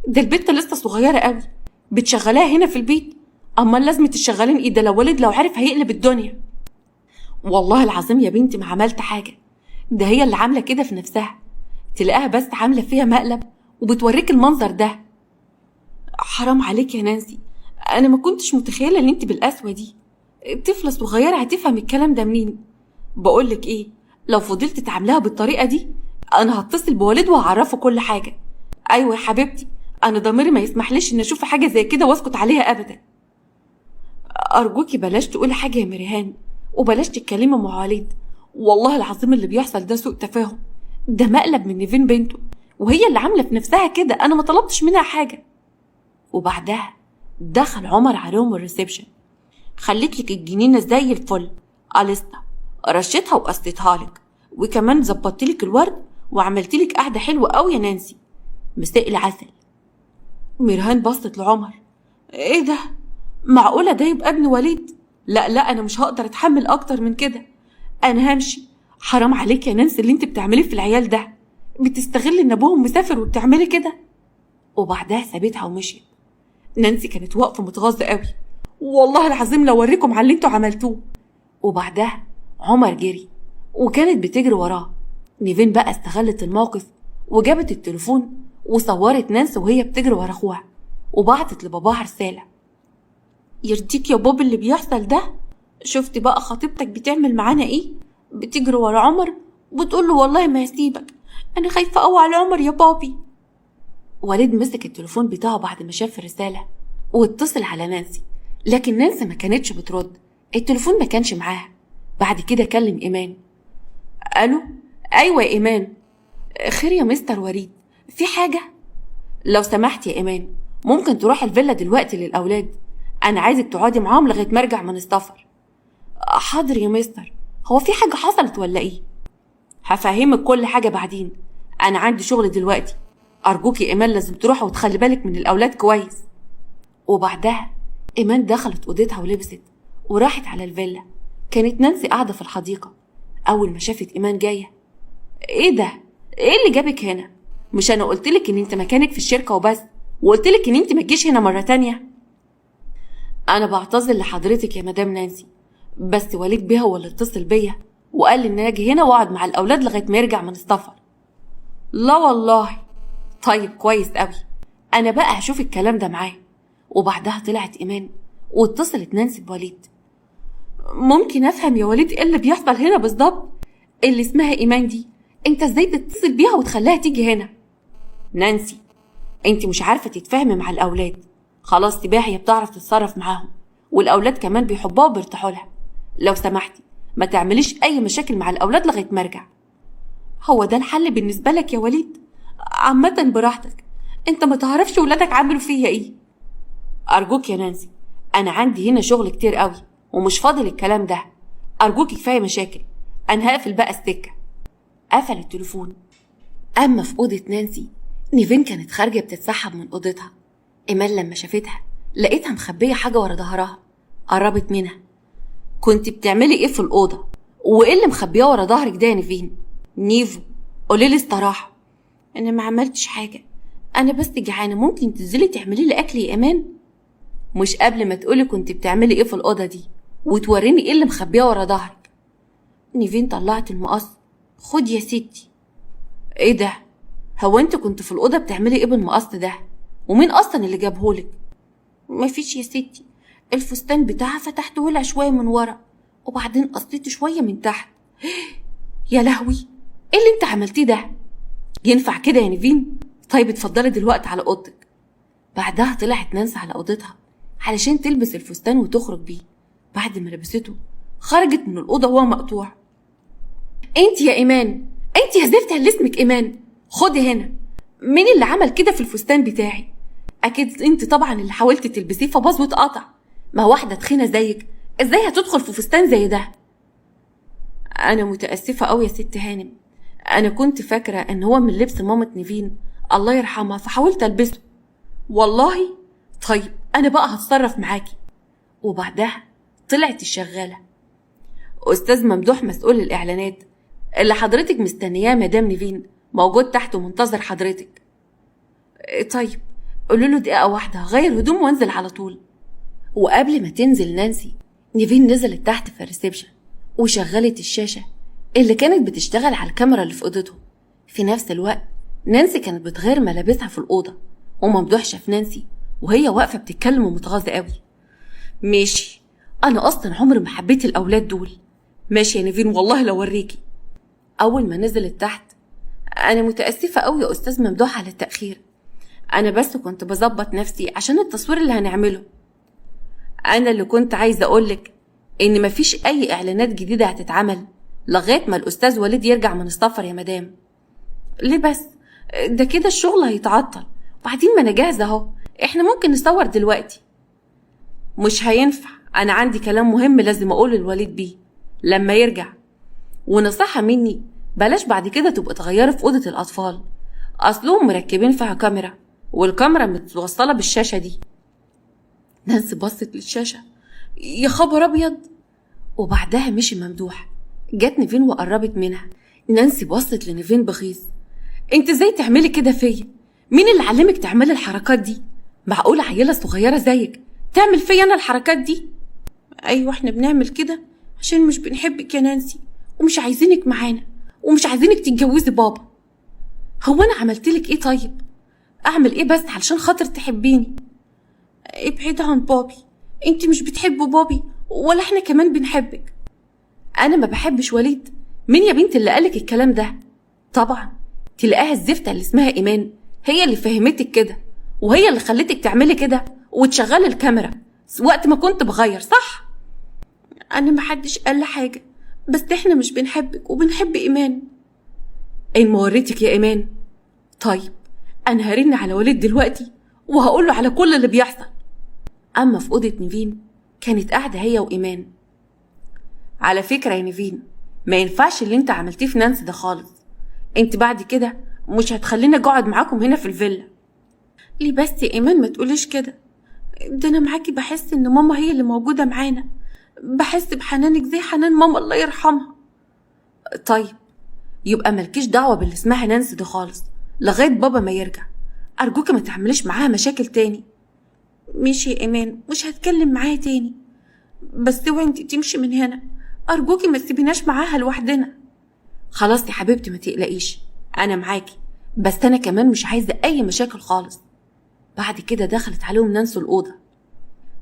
ده البنت لسه صغيرة قوي، بتشغلها هنا في البيت؟ امال لازم تشغلين ايه ده؟ لو ولد لو عرف هيقلب الدنيا. والله العظيم يا بنتي ما عملت حاجة، ده هي اللي عاملة كده في نفسها، تلاقيها بس عاملة فيها مقلب وبتوريك المنظر ده. حرام عليك يا نانسي، انا ما كنتش متخيلة ان انت بالقسوة دي. طفلة صغيرة هتفهم الكلام ده منين؟ بقولك ايه، لو فضلت تعملها بالطريقة دي انا هتصل بوالده وهعرفه كل حاجة. ايوه يا حبيبتي، انا ضميري ما يسمحليش ان اشوف حاجة زي كده واسكت عليها ابدا. ارجوكي بلاش تقولي حاجة يا ميرهان، وبلاش تتكلمي مع والد. والله العظيم اللي بيحصل ده سوء تفاهم، ده مقلب من نيفين بنته، وهي اللي عاملة في نفسها كده، انا ما طلبتش منها حاجة. وبعدها دخل عمر عليهم الريسبشن. خليتلك الجنينة زي الفل، أليستا رشيتها وقصيتها لك، وكمان ظبطتلك الورد وعملتلك قعدة حلوة قوي يا نانسي. مساء العسل. ميرهان بصت لعمر. ايه ده؟ معقولة ده يبقى ابن وليد؟ لا انا مش هقدر اتحمل اكتر من كده، انا همشي. حرام عليك يا نانسي اللي انت بتعمليه في العيال ده، بتستغل ان ابوهم مسافر وبتعملي كده. وبعدها سابتها ومشيت. نانسي كانت واقفة متغاظة قوي. والله العظيم لو اوريكم على اللي انتوا عملتوه. وبعدها عمر جري وكانت بتجري وراه. نيفين بقى استغلت الموقف وجابت التليفون وصورت نانسي وهي بتجري ورا اخوها، وبعتت لباباها رسالة. يرضيك يا بابا اللي بيحصل ده؟ شفت بقى خطيبتك بتعمل معانا ايه؟ بتجري ورا عمر وبتقول له والله ما هسيبك، انا خايفة قوي على عمر يا بابي. وليد مسك التليفون بتاعه بعد ما شاف الرسالة واتصل على نانسي، لكن نانسي ما كانتش بترد، التليفون ما كانش معاها. بعد كده كلم إيمان. ألو، أيوة يا إيمان. خير يا مستر وليد، في حاجة؟ لو سمحت يا إيمان، ممكن تروح الفيلا دلوقتي للأولاد؟ أنا عايزك تقعدي معاهم لغاية ما أرجع من السفر. حاضر يا مستر. هو في حاجة حصلت ولا إيه؟ هفهمك كل حاجة بعدين، أنا عندي شغل دلوقتي. أرجوك يا إيمان لازم تروح وتخلي بالك من الأولاد كويس. وبعدها إيمان دخلت أوضتها ولبست وراحت على الفيلا. كانت نانسي قاعدة في الحديقة. أول ما شافت إيمان جاية: إيه ده؟ إيه اللي جابك هنا؟ مش أنا قلتلك إن أنت مكانك في الشركة وبس، وقلتلك إن أنت متجيش هنا مرة تانية؟ أنا بعتذر لحضرتك يا مدام نانسي، بس وليد بيه هو اللي اتصل بيا وقال لي إن أجي هنا وأقعد مع الأولاد لغاية ما يرجع من السفر. لا والله. طيب كويس قوي، أنا بقى هشوف الكلام ده معاه. وبعدها طلعت إيمان واتصلت نانسي بوليد. ممكن أفهم يا وليد إيه اللي بيحصل هنا بالظبط؟ اللي اسمها إيمان دي أنت إزاي تتصل بيها وتخليها تيجي هنا؟ نانسي، أنت مش عارفة تتفاهمي مع الأولاد. خلاص سيباها، هي بتعرف تتصرف معاهم، والأولاد كمان بيحبوها وبيرتاحوا لها. لو سمحتي ما تعمليش أي مشاكل مع الأولاد لغاية ما أرجع. هو ده الحل بالنسبة لك يا وليد؟ عامة براحتك، أنت ما تعرفش ولادك عملوا فيا إيه. أرجوك يا نانسي، أنا عندي هنا شغل كتير قوي ومش فاضل الكلام ده. أرجوك كفاية مشاكل، أنا هقفل بقى السكة. قفل التليفون. أما في أوضة نانسي، نيفين كانت خارجة بتتسحب من أوضتها. إيمان لما شافتها لقيتها مخبية حاجة ورا ظهرها. قربت منها. كنت بتعملي إيه في الأوضة؟ وإيه اللي مخبياه ورا ظهرك ده يا نيفين؟ نيفو، قوليلي الصراحة. أنا ما عملتش حاجة، أنا بس جعانة، ممكن تنزلي تعملي لي أكل يا إيمان؟ مش قبل ما تقولي كنت بتعملي إيه في الأوضة دي وتوريني إيه اللي مخبياه ورا ظهرك. نيفين طلعت المقص. خد يا ستي. إيه ده؟ هو أنت كنت في الأوضة بتعملي إيه بالمقص ده؟ ومين أصلا اللي جابهولك؟ مفيش يا ستي، الفستان بتاعها فتحته لها شوية من ورا وبعدين قصيته شوية من تحت. يا لهوي، إيه اللي أنت عملتيه ده؟ ينفع كده يا نيفين؟ طيب اتفضلي دلوقتي على أوضتك. بعدها طلعت نانسي على أوضتها علشان تلبس الفستان وتخرج بيه. بعد ما لبسته خرجت من الأوضة وهو مقطوع. انت يا إيمان، انت يا زفت اللي اسمك إيمان، خدي هنا. مين اللي عمل كده في الفستان بتاعي؟ أكيد انت طبعا اللي حاولت تلبسيه فباظ واتقطع. ما واحدة تخينة زيك ازاي هتدخل في فستان زي ده؟ أنا متأسفة أوي يا ست هانم، أنا كنت فاكرة إن هو من لبس مامة نيفين الله يرحمها فحاولت ألبسه. والله؟ طيب أنا بقى هتصرف معاكي. وبعدها طلعت الشغالة. أستاذ ممدوح مسؤول الإعلانات اللي حضرتك مستنياه مدام نيفين موجود تحت ومنتظر حضرتك. طيب قولوا له دقيقة واحدة غير هدوم وانزل على طول. وقبل ما تنزل نانسي، نيفين نزلت تحت في الريسبشن وشغلت الشاشة اللي كانت بتشتغل على الكاميرا اللي في أوضته. في نفس الوقت نانسي كانت بتغير ملابسها في الأوضة، وممدوح شاف نانسي وهي واقفة بتتكلم ومتغاظة قوي. ماشي، أنا أصلا عمري ما حبيت الأولاد دول. ماشي يا نيفين والله لو وريكي. أول ما نزلت تحت: أنا متأسفة قوي يا أستاذ ممدوح على التأخير، أنا بس كنت بظبط نفسي عشان التصوير اللي هنعمله. أنا اللي كنت عايزة أقولك إن مفيش أي إعلانات جديدة هتتعمل لغاية ما الأستاذ وليد يرجع من السفر يا مدام. ليه بس؟ ده كده الشغل هيتعطل، وبعدين ما أنا جاهزة أهو، إحنا ممكن نصور دلوقتي. مش هينفع، أنا عندي كلام مهم لازم أقوله للوليد بيه لما يرجع. ونصيحة مني، بلاش بعد كده تبقى تغيري في أوضة الأطفال، أصلهم مركبين فيها كاميرا والكاميرا متوصلة بالشاشة دي. نانسي بصت للشاشة، يا خبر أبيض. وبعدها مشي ممدوح. جت نيفين وقربت منها. نانسي بصت لنيفين بغيظ: انت ازاي تعملي كده فيا؟ مين اللي علمك تعملي الحركات دي؟ معقولة عيلة صغيرة زيك تعمل فيا أنا الحركات دي؟ أيوة احنا بنعمل كده عشان مش بنحبك يا نانسي، ومش عايزينك معانا، ومش عايزينك تتجوزي بابا. هو أنا عملتلك ايه طيب؟ أعمل ايه بس علشان خاطر تحبيني؟ ابعد عن بابي، انت مش بتحبوا بابي ولا احنا كمان بنحبك. أنا ما بحبش وليد. مين يا بنت اللي قالك الكلام ده؟ طبعا تلاقيها الزفتة اللي اسمها إيمان هي اللي فهمتك كده، وهي اللي خلتك تعملي كده وتشغلي الكاميرا وقت ما كنت بغير، صح؟ أنا محدش قال حاجة، بس احنا مش بنحبك وبنحب إيمان. إن ما وريتك يا إيمان؟ طيب أنا هرن على وليد دلوقتي وهقوله على كل اللي بيحصل. أما في أوضة نيفين كانت قاعدة هي وإيمان. على فكرة يا نيفين، ما ينفعش اللي انت عملتيه في نانسي ده خالص. انت بعد كده مش هتخلينا اقعد معاكم هنا في الفيلا. ليه بس يا إيمان ما تقوليش كده؟ ده أنا معاكي بحس إن ماما هي اللي موجودة معانا، بحس بحنانك زي حنان ماما الله يرحمها. طيب يبقى مالكيش دعوة باللي اسمها نانسي ده خالص لغاية بابا ما يرجع. أرجوك ما تعمليش معاها مشاكل تاني. ماشي يا إيمان، مش هتكلم معاها تاني، بس اوعي انت تمشي من هنا. أرجوكي ما تسيبيناش معاها لوحدنا. خلاص يا حبيبتي ما تقلقيش، أنا معاكي، بس أنا كمان مش عايزة أي مشاكل خالص. بعد كده دخلت عليهم نانسي الأوضة.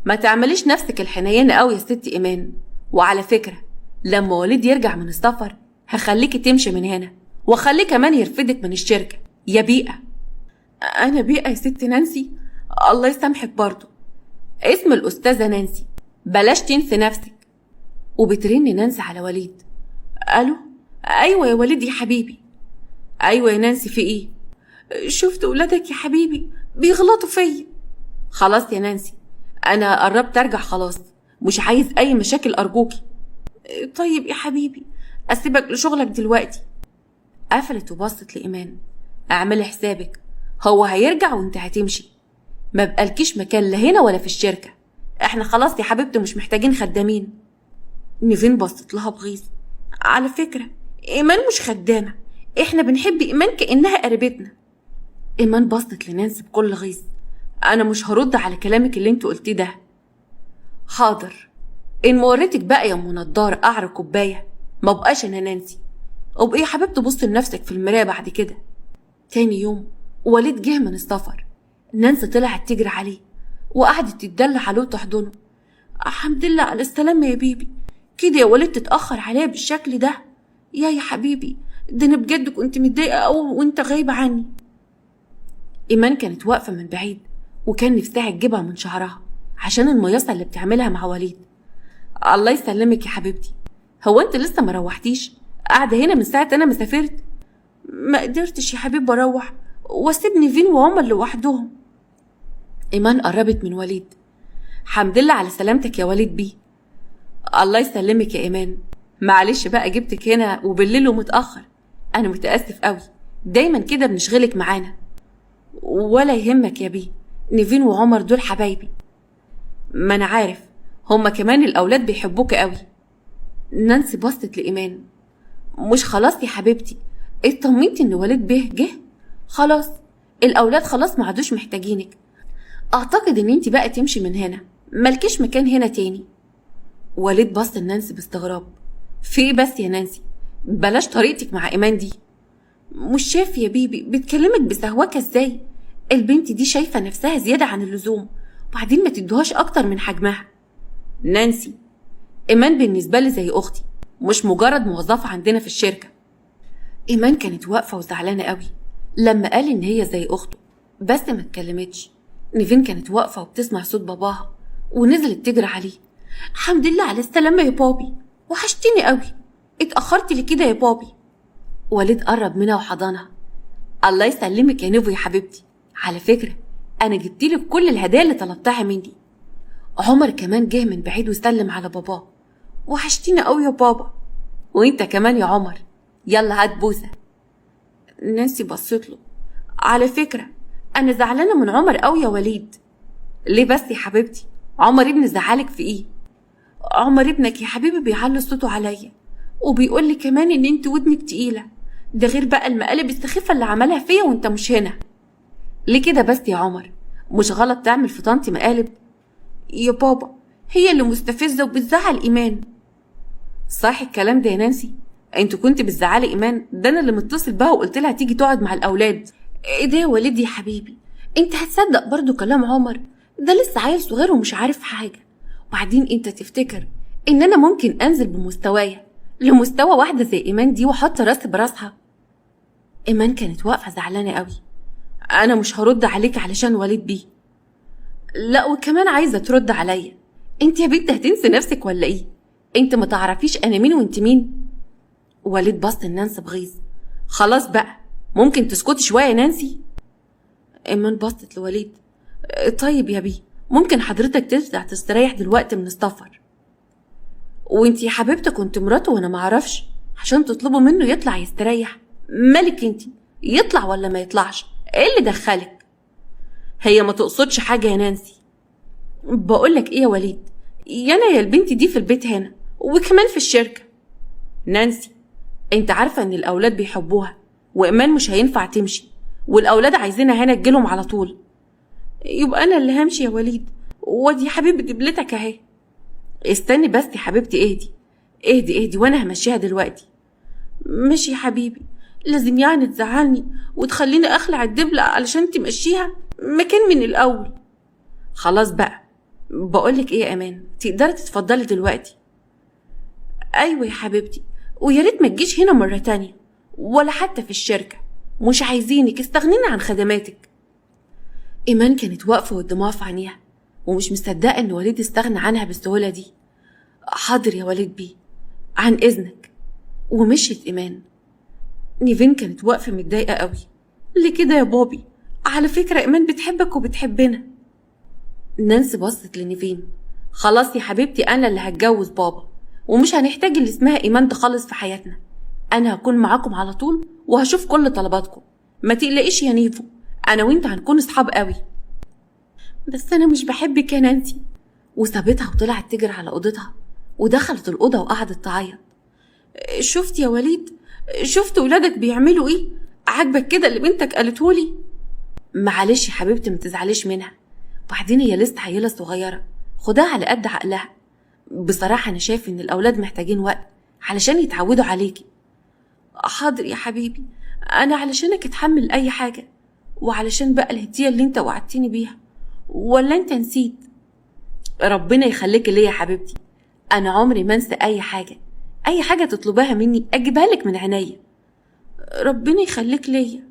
ما تعمليش نفسك الحنينة قوي يا ست إيمان، وعلى فكرة لما وليد يرجع من السفر هخليكي تمشي من هنا، وخليه كمان يرفدك من الشركة يا بيئة. أنا بيئة يا ست نانسي؟ الله يسامحك برضو، اسم الأستاذة نانسي، بلاش تنسي نفسك. وبترن نانسي على وليد. ألو؟ أيوة يا وليد يا حبيبي. أيوة يا نانسي، في إيه؟ شفت ولادك يا حبيبي بيغلطوا فيا. خلاص يا نانسي أنا قربت أرجع خلاص، مش عايز أي مشاكل أرجوكي. طيب يا حبيبي أسيبك لشغلك دلوقتي. قفلت وبصت لإيمان. اعملي حسابك هو هيرجع وانت هتمشي، ما بقالكيش مكان لا هنا ولا في الشركة. احنا خلاص يا حبيبتي مش محتاجين خدامين. نيفين بصت لها بغيظ. على فكرة إيمان مش خدامة، احنا بنحب إيمان كأنها قريبتنا. إيمان بصت لنانسي بكل غيظ. أنا مش هرد على كلامك اللي انت قلتيه ده. حاضر، إن موريتك بقى يا أم نضارة قعر كوباية ما بقاش أنا نانسي. وبقى يا حبيبتي بص لنفسك في المراية بعد كده. تاني يوم وليد جه من السفر. نانسي طلعت تجري عليه وقعدت تتدلع عليه وتحضنه. الحمد لله على السلامة يا بيبي، كده يا وليد تتأخر عليا بالشكل ده؟ يا حبيبي ده أنا بجد كنت متضايقة أوي وانت غايبة عني. إيمان كانت واقفة من بعيد وكان نفسها تجيبها من شعرها عشان المياسة اللي بتعملها مع وليد. الله يسلمك يا حبيبتي، هو انت لسه ما روحتيش؟ قاعدة هنا من ساعة أنا ما سافرت. ما قدرتش يا حبيبي أروح واسيب نيفين وعمر لوحدهم. إيمان قربت من وليد. حمد لله على سلامتك يا وليد بيه. الله يسلمك يا إيمان، معلش بقى جبتك هنا وبالليل ومتأخر، أنا متأسف قوي، دايما كده بنشغلك معانا. ولا يهمك يا بيه، نيفين وعمر دول حبايبي. ما أنا عارف، هما كمان الأولاد بيحبوك قوي. نانسي بصت لإيمان. مش خلاص يا حبيبتي اطمنتي ان وليد بيه جه؟ خلاص الأولاد خلاص ما عادوش محتاجينك. أعتقد ان انت بقى تمشي من هنا، مالكيش مكان هنا تاني. وليد بص لنانسي باستغراب. في ايه بس يا نانسي؟ بلاش طريقتك مع إيمان دي. مش شايف يا بيبي بتكلمك بسهوكة ازاي؟ البنت دي شايفة نفسها زيادة عن اللزوم، وبعدين ما تدوهاش أكتر من حجمها. نانسي، إيمان بالنسبة لي زي أختي، مش مجرد موظفة عندنا في الشركة. إيمان كانت واقفة وزعلانة قوي لما قال إن هي زي أخته، بس ما اتكلمتش. نيفين كانت واقفة وبتسمع صوت باباها ونزلت تجري عليه. الحمد لله على السلامة يا بابي، وحشتيني قوي، اتأخرت لي كده يا بابي. وليد قرب منها وحضنها. الله يسلمك يا نيفو يا حبيبتي، على فكرة أنا جبتلك كل الهدايا اللي طلبتها مني. عمر كمان جه من بعيد وسلم على باباه. وحشتيني قوي يا بابا. وانت كمان يا عمر، يلا هات بوسة. نانسي بصت له. على فكرة أنا زعلانة من عمر قوي يا وليد. ليه بس يا حبيبتي؟ عمر ابن زعلك في ايه؟ عمر ابنك يا حبيبي بيعلي صوته عليا وبيقول لي كمان ان انت ودنك تقيلة، ده غير بقى المقالب السخيفة اللي عملها فيا وانت مش هنا. ليه كده بس يا عمر؟ مش غلط تعمل في طنطي مقالب؟ يا بابا هي اللي مستفزة وبتزعل إيمان. صح الكلام ده يا نانسي؟ انت كنت بتزعلي إيمان؟ ده انا اللي متصل بها وقلت لها تيجي تقعد مع الأولاد. ايه ده يا وليدي يا حبيبي؟ انت هتصدق برضو كلام عمر؟ ده لسه عيل صغير ومش عارف حاجة. وبعدين انت تفتكر ان انا ممكن انزل بمستوايا لمستوى واحدة زي إيمان دي واحط راسي براسها؟ إيمان كانت واقفة زعلانة قوي. انا مش هرد عليك علشان وليد بيه. لا وكمان عايزة ترد عليا؟ انت يا بنت هتنسي نفسك ولا ايه؟ انت ما تعرفيش انا مين وانت مين؟ وليد بص لنانسي بغيظ. خلاص بقى، ممكن تسكتي شويه يا نانسي؟ ايمان بصت لوليد. طيب يا بيه، ممكن حضرتك ترجع تستريح دلوقتي من السفر؟ وانت يا حبيبتي كنت مراته وانا معرفش عشان تطلبوا منه يطلع يستريح؟ مالك انت، يطلع ولا ما يطلعش؟ ايه اللي دخلك؟ هي ما تقصدش حاجه يا نانسي. بقولك ايه يا وليد، يانا يا البنت دي في البيت هنا وكمان في الشركه. نانسي، انت عارفه ان الاولاد بيحبوها، وايمان مش هينفع تمشي، والاولاد عايزينها هنا تجيلهم على طول. يبقى انا اللي همشي يا وليد، ودي حبيبه دبلتك اهي. استني بس يا حبيبتي، اهدي وانا همشيها دلوقتي. ماشي يا حبيبي، لازم يعني تزعلني وتخليني اخلع الدبلة علشان تمشيها مكان من الاول؟ خلاص بقى، بقولك ايه يا امان، تقدري تتفضلي دلوقتي. ايوه يا حبيبتي، ويا ريت ما تجيش هنا مره تانية ولا حتى في الشركه، مش عايزينك، استغنينا عن خدماتك. ايمان كانت واقفه ودموعها في عينيها ومش مصدقه ان وليد استغنى عنها بالسهوله دي. حاضر يا وليد بيه، عن اذنك. ومشيت ايمان. نيفين كانت واقفه متضايقه قوي. ليه كده يا بابي؟ على فكره ايمان بتحبك وبتحبنا. نانسي بصت لنيفين. خلاص يا حبيبتي، انا اللي هتجوز بابا، ومش هنحتاج اللي اسمها ايمان خالص في حياتنا. انا هكون معاكم على طول وهشوف كل طلباتكم، ما تقلقيش يا نيفو، انا وانت هنكون اصحاب قوي. بس انا مش بحبك يا نانسي. وسابتها وطلعت تجري على اوضتها، ودخلت الاوضه وقعدت تعيط. شفت يا وليد؟ شفت ولادك بيعملوا ايه؟ عاجبك كده اللي بنتك قالتهولي؟ معلش يا حبيبتي، ما تزعليش منها، وبعدين هي لسه عيله صغيره، خدها على قد عقلها. بصراحه انا شايف ان الاولاد محتاجين وقت علشان يتعودوا عليكي. حاضر يا حبيبي، انا علشانك اتحمل اي حاجه، وعلشان بقى الهديه اللي انت وعدتني بيها، ولا انت نسيت؟ ربنا يخليكي ليا يا حبيبتي، انا عمري ما انسى اي حاجه تطلبها مني اجيبها لك من عينيا. ربنا يخليك ليا.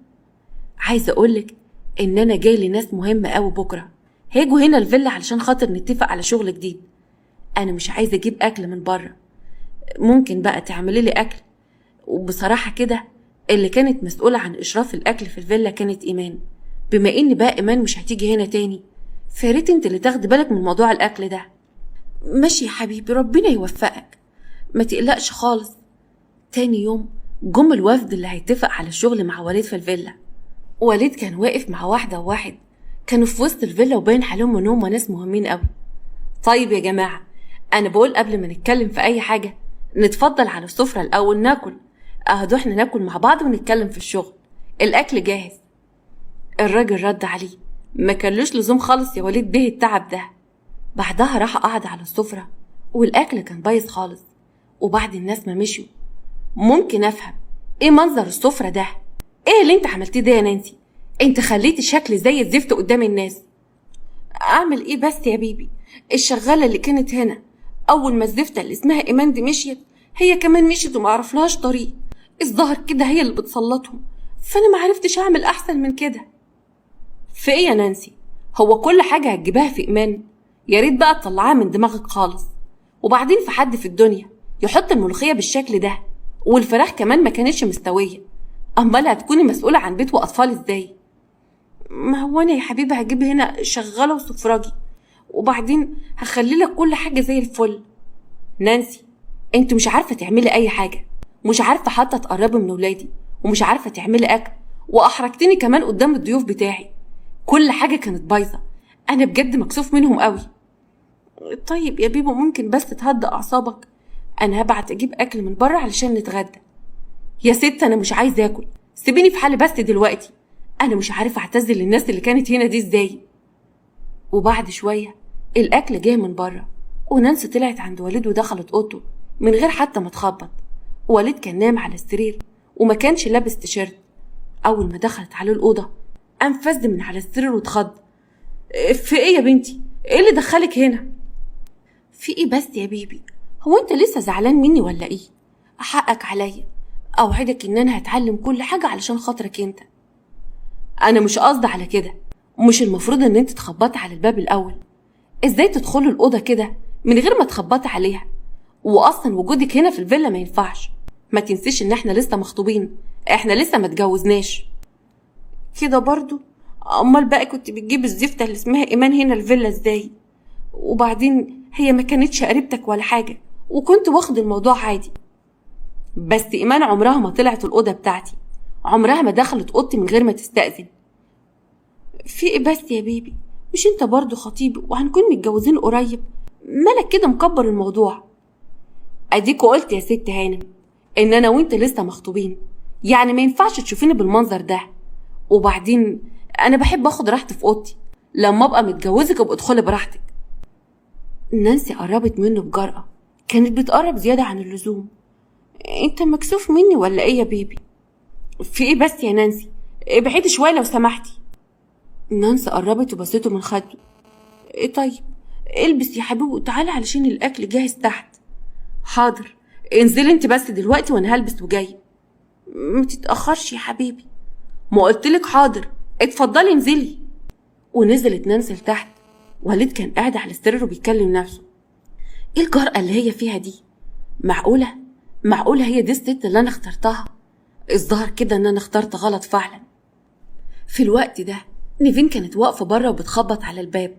عايزه اقولك ان انا جاي لناس مهمه قوي بكره، هيجوا هنا الفيلا علشان خاطر نتفق على شغل جديد. انا مش عايزه اجيب اكل من بره، ممكن بقى تعملي لي اكل؟ وبصراحه كده اللي كانت مسؤوله عن اشراف الاكل في الفيلا كانت ايمان، بما ان بقى ايمان مش هتيجي هنا تاني، فياريت انت اللي تاخدي بالك من موضوع الاكل ده. ماشي يا حبيبي، ربنا يوفقك، ما تقلقش خالص. تاني يوم جم الوفد اللي هيتفق على الشغل مع وليد في الفيلا. وليد كان واقف مع واحده وواحد كانوا في وسط الفيلا وباين عليهم ان هم ناس مهمين قوي. طيب يا جماعه، انا بقول قبل ما نتكلم في اي حاجه نتفضل على السفره الاول ناكل. اهدوا احنا ناكل مع بعض ونتكلم في الشغل، الاكل جاهز. الراجل رد عليه. ما كانلوش لزوم خالص يا وليد بيه التعب ده. بعدها راح قعد على السفره والاكل كان بايظ خالص. وبعد الناس ما مشوا، ممكن افهم ايه منظر السفره ده؟ ايه اللي انت عملتيه ده يا نانسي؟ انت خليتي الشكل زي الزفت قدام الناس. اعمل ايه بس يا بيبي؟ الشغاله اللي كانت هنا اول ما الزفته اللي اسمها ايمان دي مشيت، هي كمان مشيت وما عرفلهاش طريق. الظاهر كده هي اللي بتسلطهم، فانا ما عرفتش اعمل احسن من كده. في ايه يا نانسي؟ هو كل حاجه هتجيبها في ايمان؟ يا ريت بقى تطلعها من دماغك خالص. وبعدين في حد في الدنيا يحط الملوخيه بالشكل ده؟ والفراخ كمان ما كانتش مستويه، امال هتكوني مسؤوله عن بيت واطفال ازاي؟ ما هو انا يا حبيبي هجيب هنا شغاله وسفراجي، وبعدين هخلي لك كل حاجه زي الفل. نانسي، انت مش عارفه تعملي اي حاجه، مش عارفه حتى تقربي من ولادي، ومش عارفه تعملي اكل، واحرجتني كمان قدام الضيوف بتاعي. كل حاجه كانت بايظه، انا بجد مكسوف منهم قوي. طيب يا بيبو، ممكن بس تهدى اعصابك؟ انا هبعت اجيب اكل من بره علشان نتغدى. يا ست انا مش عايزه اكل، سيبيني في حالي بس دلوقتي، انا مش عارفه اعتذر للناس اللي كانت هنا دي ازاي. وبعد شويه الاكل جه من بره، ونانسي طلعت عند وليد ودخلت اوضته من غير حتى ما تخبط. وليد كان نام على السرير وما كانش لابس تيشيرت. اول ما دخلت عليه الاوضه قام فز من على السرير واتخض. في ايه يا بنتي؟ ايه اللي دخلك هنا؟ في ايه بس يا بيبي؟ هو انت لسه زعلان مني ولا ايه؟ حقك عليا، اوعدك ان انا هتعلم كل حاجه علشان خاطرك انت. انا مش قصدي على كده، ومش المفروض ان انت تخبطي على الباب الاول. ازاي تدخلي الاوضه كده من غير ما تخبطي عليها؟ واصلا وجودك هنا في الفيلا ما ينفعش. ما تنسيش ان احنا لسه مخطوبين، احنا لسه ما اتجوزناش. كده برضو؟ امال بقى كنت بتجيب الزفته اللي اسمها ايمان هنا الفيلا ازاي؟ وبعدين هي ما كانتش قريبتك ولا حاجه، وكنت واخد الموضوع عادي. بس ايمان عمرها ما طلعت الاوضه بتاعتي، عمرها ما دخلت اوضتي من غير ما تستأذن. في ايه بس يا بيبي؟ مش انت برضو خطيبي وهنكون متجوزين قريب؟ مالك كده مكبر الموضوع؟ اديكوا قلت يا ست هانم ان انا وانت لسه مخطوبين، يعني ما ينفعش تشوفيني بالمنظر ده. وبعدين انا بحب اخد راحتي في اوضتي، لما ابقى متجوزك ابقى ادخلي براحتك. نانسي قربت منه بجرأة، كانت بتقرب زيادة عن اللزوم. انت مكسوف مني ولا ايه يا بيبي؟ في ايه بس يا نانسي؟ ابعدي شوية لو سمحتي. نانسي قربت وبصته من خده. ايه طيب، البس يا حبيبي وتعالى علشان الاكل جاهز تحت. حاضر، انزلي انت بس دلوقتي وانا هلبس وجاي. ما تتأخرش يا حبيبي. ما قلتلك حاضر، اتفضلي انزلي. ونزلت نانسي لتحت. وليد كان قاعد على السرير وبيكلم نفسه. ايه الجرأة اللي هي فيها دي؟ معقولة هي دي الست اللي انا اخترتها؟ الظاهر كده ان انا اخترت غلط فعلا. في الوقت ده نيفين كانت واقفة بره وبتخبط على الباب.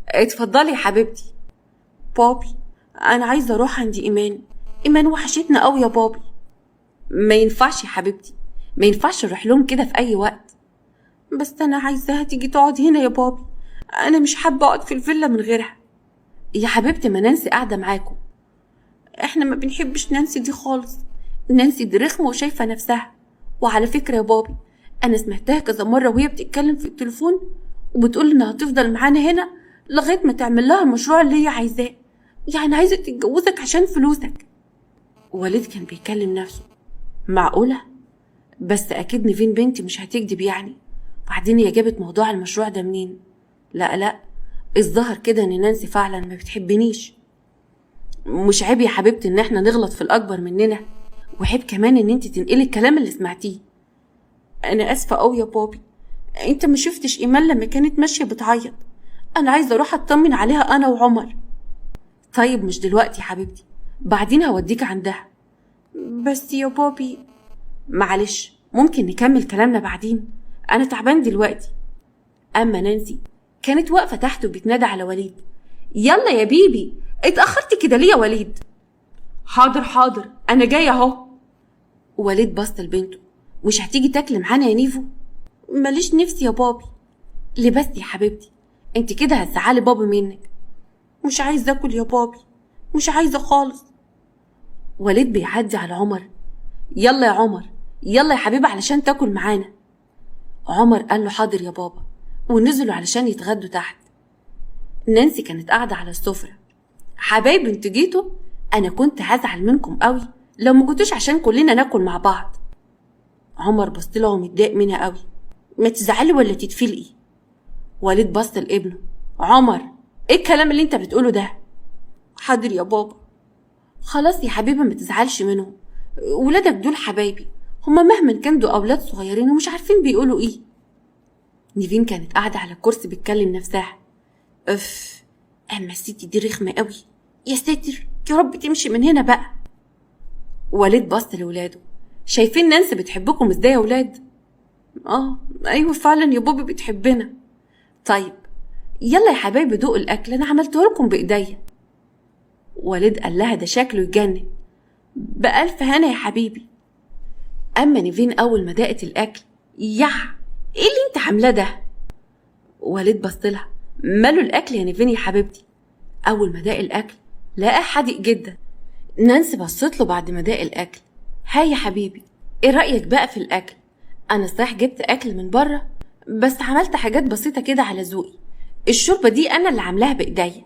اتفضلي يا حبيبتي. بابي، انا عايزة اروح عند ايمان وحشتنا قوي يا بابي. ما ينفعش يا حبيبتي، ما ينفعش نروح لهم كده في اي وقت. بس انا عايزاها تيجي تقعد هنا يا بابي، انا مش حابة اقعد في الفيلا من غيرها. يا حبيبتي ما نانسي قاعدة معاكم. احنا ما بنحبش نانسي دي خالص، نانسي دي رخمة وشايفة نفسها. وعلى فكرة يا بابي، انا سمعتها كذا مرة وهي بتتكلم في التليفون وبتقول انها هتفضل معانا هنا لغاية ما تعمل لها المشروع اللي هي عايزاه، يعني عايزة تتجوزك عشان فلوسك. وليد كان بيكلم نفسه، معقولة؟ بس اكيد نيفين بنتي مش هتكدب يعني. بعدين هي جابت موضوع المشروع ده منين؟ لا، الظاهر كده ان نانسي فعلا ما بتحبنيش. مش عيب يا حبيبتي ان احنا نغلط في الاكبر مننا، وعيب كمان ان انت تنقلي الكلام اللي سمعتيه. انا اسفه قوي يا بابي، انت ما شفتش ايمان لما كانت ماشيه بتعيط؟ انا عايزه اروح اطمن عليها انا وعمر. طيب مش دلوقتي يا حبيبتي، بعدين هوديك عندها. بس يا بابي. معلش، ممكن نكمل كلامنا بعدين، انا تعبان دلوقتي. اما نانسي كانت واقفه تحت وبتنادى على وليد. يلا يا بيبي، اتأخرتي كده ليه يا وليد؟ حاضر انا جايه اهو. وليد بص لبنته. مش هتيجي تاكلي معانا يا نيفو؟ ماليش نفسي يا بابي. ليه بس يا حبيبتي؟ انت كده هتزعلي بابي منك. مش عايزه اكل يا بابي، مش عايزه خالص. وليد بيعدي على عمر. يلا يا عمر، يلا يا حبيبي علشان تاكل معانا. عمر قال له حاضر يا بابا، ونزلوا علشان يتغدوا تحت. نانسي كانت قاعده على السفره. حبايبي انتوا جيتوا؟ انا كنت هزعل منكم قوي لو ما جيتوش عشان كلنا ناكل مع بعض. عمر بص له ومتضايق منها قوي. ما تزعلي ولا تتفلقي. وليد بص لابنه. عمر، ايه الكلام اللي انت بتقوله ده؟ حاضر يا بابا. خلاص يا حبيبي ما تزعلش منهم، ولادك دول حبايبي، هما مهما كانوا دول اولاد صغيرين ومش عارفين بيقولوا ايه. نيفين كانت قاعده على الكرسي بتكلم نفسها. اف، اما الست دي رخمه قوي، يا ساتر يا رب تمشي من هنا بقى. وليد بص لولاده. شايفين نانسي بتحبكم ازاي يا ولاد؟ ايوه فعلا يا بابا بتحبنا. طيب يلا يا حبايبي دوقوا الاكل، انا عملته لكم بايديا. وليد قال لها ده شكله يجنن. بألف هنا يا حبيبي. اما نيفين اول ما دقت الاكل، ايه اللي انت عاملاه ده؟ وليد بص لها. ماله الاكل يا نيفين يا حبيبتي؟ اول ما داق الاكل لقاه حادق جدا. نانسي بصت له بعد ما داق الاكل. هاي يا حبيبي، ايه رايك بقى في الاكل؟ انا صحيح جبت اكل من بره، بس عملت حاجات بسيطه كده على ذوقي. الشوربه دي انا اللي عاملاها بايديا،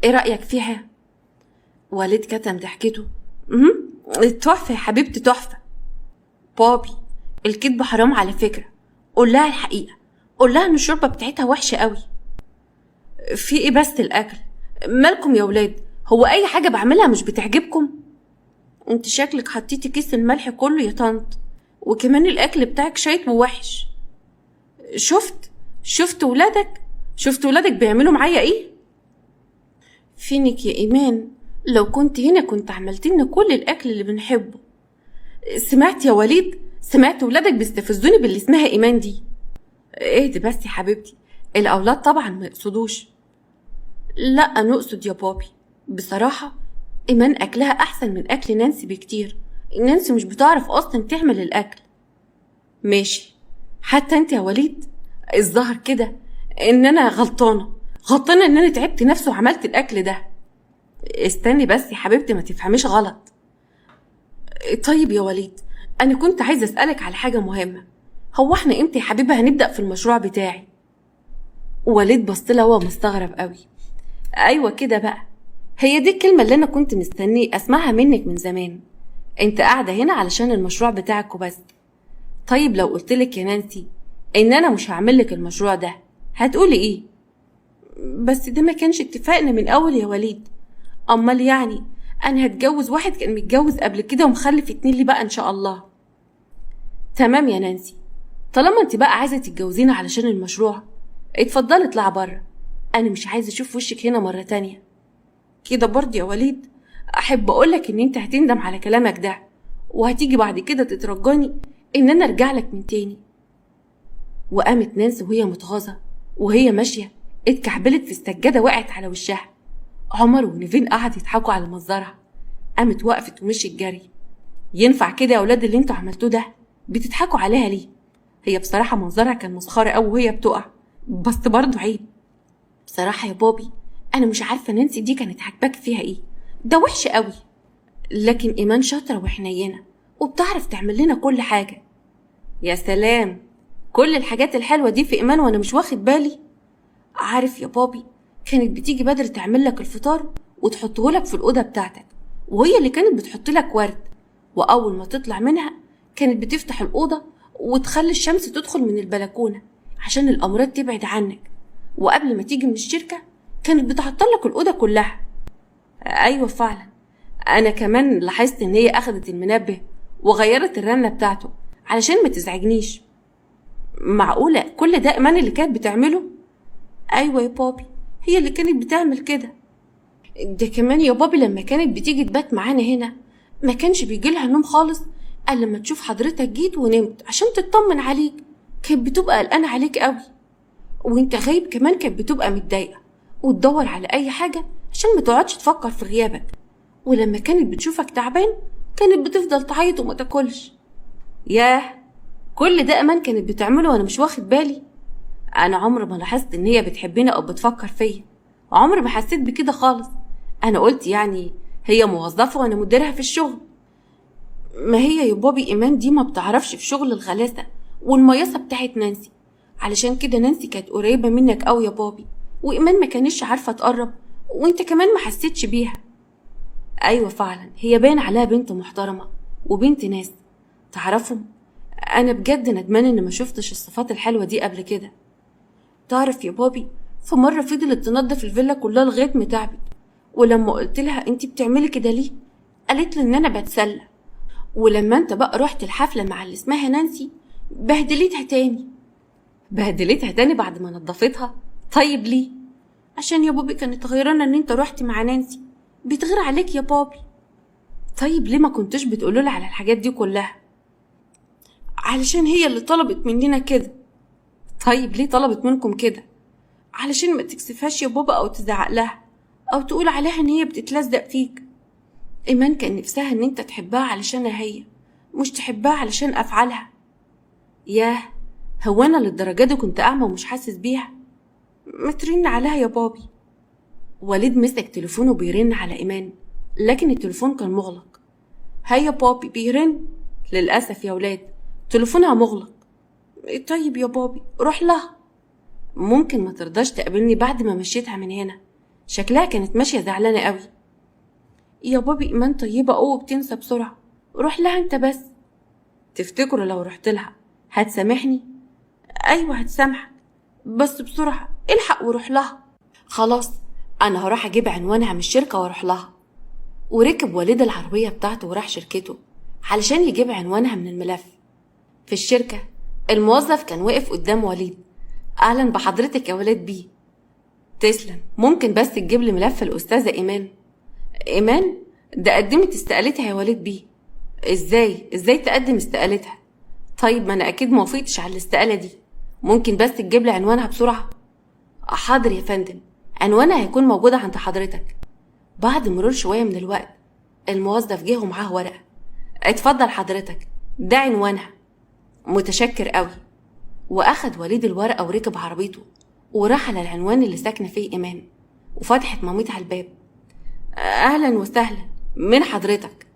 ايه رايك فيها؟ وليد كتم ضحكته. تحفه يا حبيبتي تحفه. بابي، الكدب حرام على فكره، قول لها الحقيقه، قول لها ان الشوربه بتاعتها وحشه قوي. في ايه بس الاكل؟ مالكم يا ولاد؟ هو اي حاجه بعملها مش بتعجبكم؟ انت شكلك حطيتي كيس الملح كله يا طنط، وكمان الاكل بتاعك شايط ووحش. شفت ولادك بيعملوا معايا ايه؟ فينك يا إيمان؟ لو كنت هنا كنت عملت لنا كل الأكل اللي بنحبه. سمعت يا وليد؟ سمعت ولادك بيستفزوني باللي اسمها إيمان دي. اهدي بس يا حبيبتي، الأولاد طبعا ما يقصدوش. لا نقصد يا بابي، بصراحة إيمان أكلها أحسن من أكل نانسي بكتير. نانسي مش بتعرف أصلا تعمل الأكل. ماشي، حتى أنت يا وليد الظاهر كده إن أنا غلطانة إن أنا تعبت نفسي وعملت الأكل ده. استني بس يا حبيبتي ما تفهميش غلط. طيب يا وليد، أنا كنت عايزة أسألك على حاجة مهمة. هو احنا امتى يا حبيبي هنبدأ في المشروع بتاعي؟ وليد بصلها وهو مستغرب قوي. أيوة كده بقى، هي دي الكلمة اللي أنا كنت مستني أسمعها منك من زمان. أنت قاعدة هنا علشان المشروع بتاعك وبس. طيب لو قلتلك يا نانسي إن أنا مش هعملك المشروع ده هتقولي إيه؟ بس ده ما كانش اتفاقنا من أول يا وليد. أمال يعني أنا هتجوز واحد كان متجوز قبل كده ومخلف 2 لي بقى إن شاء الله. تمام يا نانسي، طالما أنت بقى عايزة تتجوزينا علشان المشروع اتفضلي اطلع بره. أنا مش عايزة أشوف وشك هنا مرة تانية. كده برضه يا وليد أحب أقولك إن أنت هتندم على كلامك ده، وهتيجي بعد كده تترجاني إن أنا أرجع لك من تاني. وقامت نانسي وهي متغاظة وهي ماشية اتكعبلت في السجادة وقعت على وشها. عمر ونيفين قعدوا يضحكوا على منظرها. قامت وقفت ومشيت جري. ينفع كده يا أولاد اللي انتوا عملتوه ده؟ بتضحكوا عليها ليه؟ هي بصراحة منظرها كان مسخرة أوي وهي بتقع، بس برضه عيب. بصراحة يا بابي أنا مش عارفة نانسي دي كانت عاجباك فيها إيه، ده وحش قوي. لكن إيمان شاطرة وحنينة وبتعرف تعمل لنا كل حاجة. يا سلام، كل الحاجات الحلوة دي في إيمان وأنا مش واخد بالي. عارف يا بابي، كانت بتيجي بدري تعمل لك الفطار وتحطه لك في الأوضة بتاعتك، وهي اللي كانت بتحط لك ورد. وأول ما تطلع منها كانت بتفتح الأوضة وتخلي الشمس تدخل من البلكونة عشان الأمراض تبعد عنك. وقبل ما تيجي من الشركة كانت بتحط لك الأوضة كلها. أيوة فعلا، أنا كمان لاحظت إن هي أخدت المنبه وغيرت الرنة بتاعته علشان ما تزعجنيش. معقولة كل ده إيمان اللي كانت بتعمله؟ أيوة يا بابي، هي اللي كانت بتعمل كده. ده كمان يا بابي لما كانت بتيجي تبات معانا هنا ما كانش بيجيلها نوم خالص الا لما تشوف حضرتك جيت ونمت عشان تطمن عليك. كانت بتبقى قلقانه عليك قوي، وانت غايب كمان كانت بتبقى متضايقه وتدور على اي حاجه عشان ما تقعدش تفكر في غيابك. ولما كانت بتشوفك تعبان كانت بتفضل تعيط وما تاكلش. ياه، كل ده امان كانت بتعمله وانا مش واخد بالي. انا عمري ما لاحظت ان هي بتحبني او بتفكر فيا، عمري ما حسيت بكده خالص. انا قلت يعني هي موظفه وانا مديرها في الشغل. ما هي يا بابي ايمان دي ما بتعرفش في شغل الغلاسه والمياسه بتاعت نانسي، علشان كده نانسي كانت قريبه منك قوي يا بابي، وايمان ما كانتش عارفه تقرب وانت كمان ما حسيتش بيها. ايوه فعلا، هي باين عليها بنت محترمه وبنت ناس تعرفهم. انا بجد ندمان ان ما شفتش الصفات الحلوه دي قبل كده. تعرف يا بابي، في مره فضلت تنظف الفيلا كلها لغايه ما تعبت، ولما قلت لها انت بتعملي كده ليه قالت لي ان انا بتسلى. ولما انت بقى رحت الحفله مع اللي اسمها نانسي بهدلتها تاني. بهدلتها تاني بعد ما نظفتها؟ طيب ليه؟ عشان يا بابي كانت غيرانه ان انت رحت مع نانسي، بتغير عليك يا بابي. طيب ليه ما كنتش بتقولولي على الحاجات دي كلها؟ علشان هي اللي طلبت مننا كده. طيب ليه طلبت منكم كده؟ علشان ما تكسفهاش يا بابا او تزعق لها او تقول عليها ان هي بتتلزق فيك. ايمان كان نفسها ان انت تحبها علشانها هي، مش تحبها علشان افعالها. ياه، هو انا للدرجه دي كنت اعمى ومش حاسس بيها؟ ما ترن عليها يا بابي. وليد مسك تليفونه بيرن على ايمان، لكن التليفون كان مغلق. هيا بابي بيرن. للاسف يا ولاد تليفونها مغلق. طيب يا بابي روح لها. ممكن ما ترضاش تقابلني بعد ما مشيتها من هنا؟ شكلها كانت ماشيه زعلانه قوي. يا بابي ايمان طيبه قوي وبتنسى بسرعه، روح لها انت بس. تفتكروا لو رحت لها هتسامحني؟ ايوه هتسامحك، بس بسرعه الحق وروح لها. خلاص انا هروح اجيب عنوانها من الشركه واروح لها. وركب وليد العربيه بتاعته وراح شركته علشان يجيب عنوانها من الملف. في الشركه الموظف كان واقف قدام وليد. اهلا بحضرتك يا ولاد بيه. تسلم. ممكن بس تجيب لي ملف الأستاذة إيمان؟ إيمان؟ ده قدمت استقالتها يا وليد بيه. إزاي تقدم استقالتها؟ طيب ما أنا أكيد موافقتش على الاستقالة دي. ممكن بس تجيب لي عنوانها بسرعة؟ حاضر يا فندم، عنوانها هيكون موجودة عند حضرتك. بعد مرور شوية من الوقت الموظف جه ومعاه ورقة. اتفضل حضرتك، ده عنوانها. متشكر قوي. وأخد وليد الورقة وركب عربيته وراح على العنوان اللي ساكنة فيه إيمان، وفتحت مامتها الباب. أهلا وسهلا، من حضرتك؟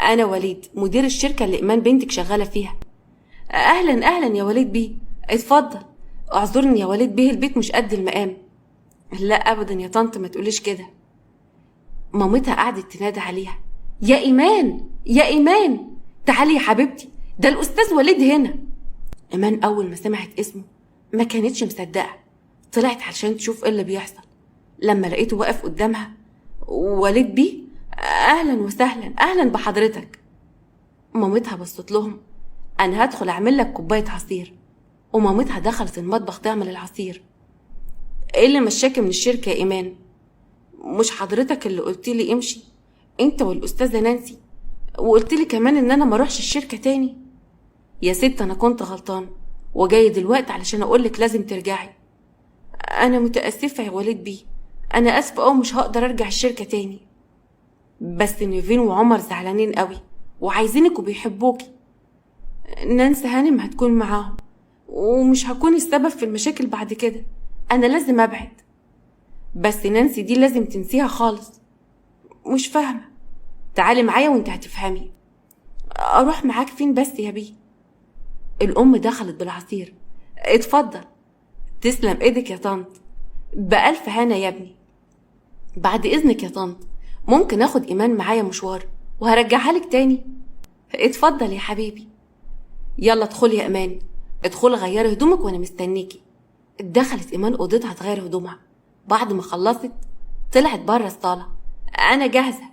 أنا وليد، مدير الشركة اللي إيمان بنتك شغالة فيها. أهلا يا وليد بيه، اتفضل. اعذرني يا وليد بيه، البيت مش قد المقام. لا أبدا يا طنط، ما تقوليش كده. مامتها قعدت تنادى عليها: يا إيمان يا إيمان، تعالي يا حبيبتي، ده الأستاذ وليد هنا. إيمان أول ما سمعت اسمه ما كانتش مصدقة، طلعت علشان تشوف ايه اللي بيحصل. لما لقيته واقف قدامها: وليد بيه، أهلا وسهلا، أهلا بحضرتك. مامتها بصت لهم: أنا هدخل أعمل لك كوباية عصير. ومامتها دخلت المطبخ تعمل العصير. ايه اللي مشاكي من الشركة يا إيمان؟ مش حضرتك اللي قلت لي امشي انت والأستاذة نانسي، وقلت لي كمان ان انا ما اروحش الشركة تاني؟ يا ست انا كنت غلطان وجاي دلوقتي علشان اقولك لازم ترجعي. انا متأسفة يا وليد بيه، انا اسفة مش هقدر ارجع الشركة تاني. بس نيفين وعمر زعلانين قوي وعايزينك وبيحبوكي. نانسي هانم هتكون معاهم ومش هكون السبب في المشاكل بعد كده، انا لازم ابعد. بس نانسي دي لازم تنسيها خالص. مش فاهمة، تعالي معايا وانت هتفهمي. اروح معاك فين بس يا بيه؟ الام دخلت بالعصير. اتفضل. تسلم ايدك يا طنط، بألف هنا يا ابني. بعد اذنك يا طنط، ممكن اخد ايمان معايا مشوار وهرجعها لك تاني؟ اتفضل يا حبيبي. يلا ادخلي يا ايمان، ادخلي غيري هدومك وانا مستنيكي. دخلت ايمان اوضتها تغير هدومها. بعد ما خلصت طلعت بره الصاله: انا جاهزه.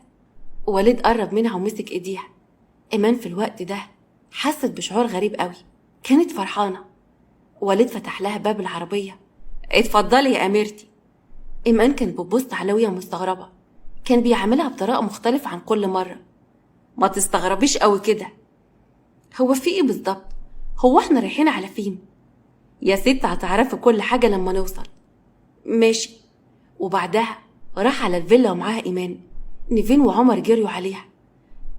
وليد قرب منها ومسك ايديها. ايمان في الوقت ده حست بشعور غريب قوي، كانت فرحانه. وليد فتح لها باب العربيه. اتفضلي يا اميرتي. ايمان كانت بتبص عليه وهي مستغربه، كان بيعملها بطريقه مختلفه عن كل مره. ما تستغربيش قوي كده. هو في ايه بالظبط؟ هو احنا رايحين على فين؟ يا ست هتعرفي كل حاجه لما نوصل. ماشي. وبعدها راح على الفيلا ومعاها ايمان. نيفين وعمر جريوا عليها.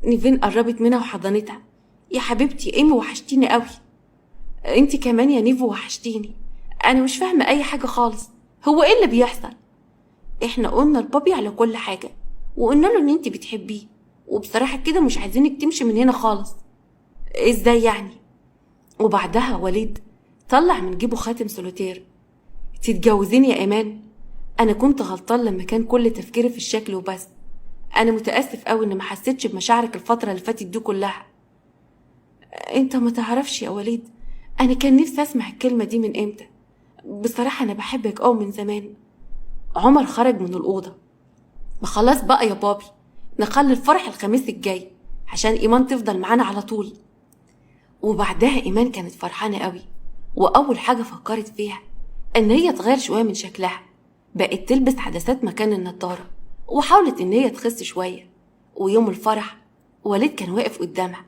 نيفين قربت منها وحضنتها: يا حبيبتي ايمي وحشتيني قوي. انتي كمان يا نيفو وحشتيني. انا مش فاهمه اي حاجه خالص، هو ايه اللي بيحصل؟ احنا قلنا لبابي على كل حاجه وقلنا له ان انتي بتحبيه، وبصراحه كده مش عايزينك تمشي من هنا خالص. ازاي يعني؟ وبعدها وليد طلع من جيبه خاتم سولوتير. تتجوزيني يا ايمان؟ انا كنت غلطان لما كان كل تفكيري في الشكل وبس. انا متاسف قوي ان ما حسيتش بمشاعرك الفتره اللي فاتت دي كلها. انت ما تعرفش يا وليد، انا كان نفسي اسمع الكلمه دي من امتى. بصراحه انا بحبك من زمان. عمر خرج من الاوضه. ما خلاص بقى يا بابي، نخلي الفرح الخميس الجاي عشان ايمان تفضل معانا على طول. وبعدها ايمان كانت فرحانه قوي، واول حاجه فكرت فيها ان هي تغير شويه من شكلها. بقت تلبس عدسات مكان النضاره، وحاولت ان هي تخس شويه. ويوم الفرح وليد كان واقف قدامها.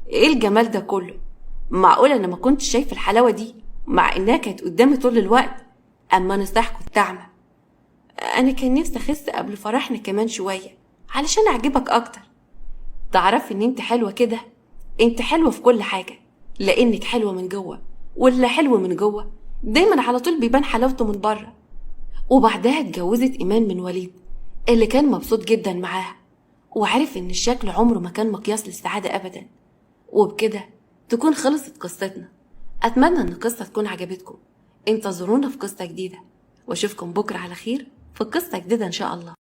ايه الجمال ده كله؟ معقوله انا ما كنتش شايف الحلاوه دي مع انها كانت قدامي طول الوقت؟ اما انا صح كنت اعمى. انا كان نفسي اخس قبل فرحنا كمان شويه علشان اعجبك اكتر. تعرفي ان انت حلوه كده، انت حلوه في كل حاجه لانك حلوه من جوه، واللي حلو من جوه دايما على طول بيبان حلاوته من بره. وبعدها اتجوزت ايمان من وليد اللي كان مبسوط جدا معاها، وعرف ان الشكل عمره ما كان مقياس للسعاده ابدا. وبكده تكون خلصت قصتنا. اتمنى ان القصه تكون عجبتكم. انتظرونا في قصه جديده، واشوفكم بكره على خير في قصه جديده ان شاء الله.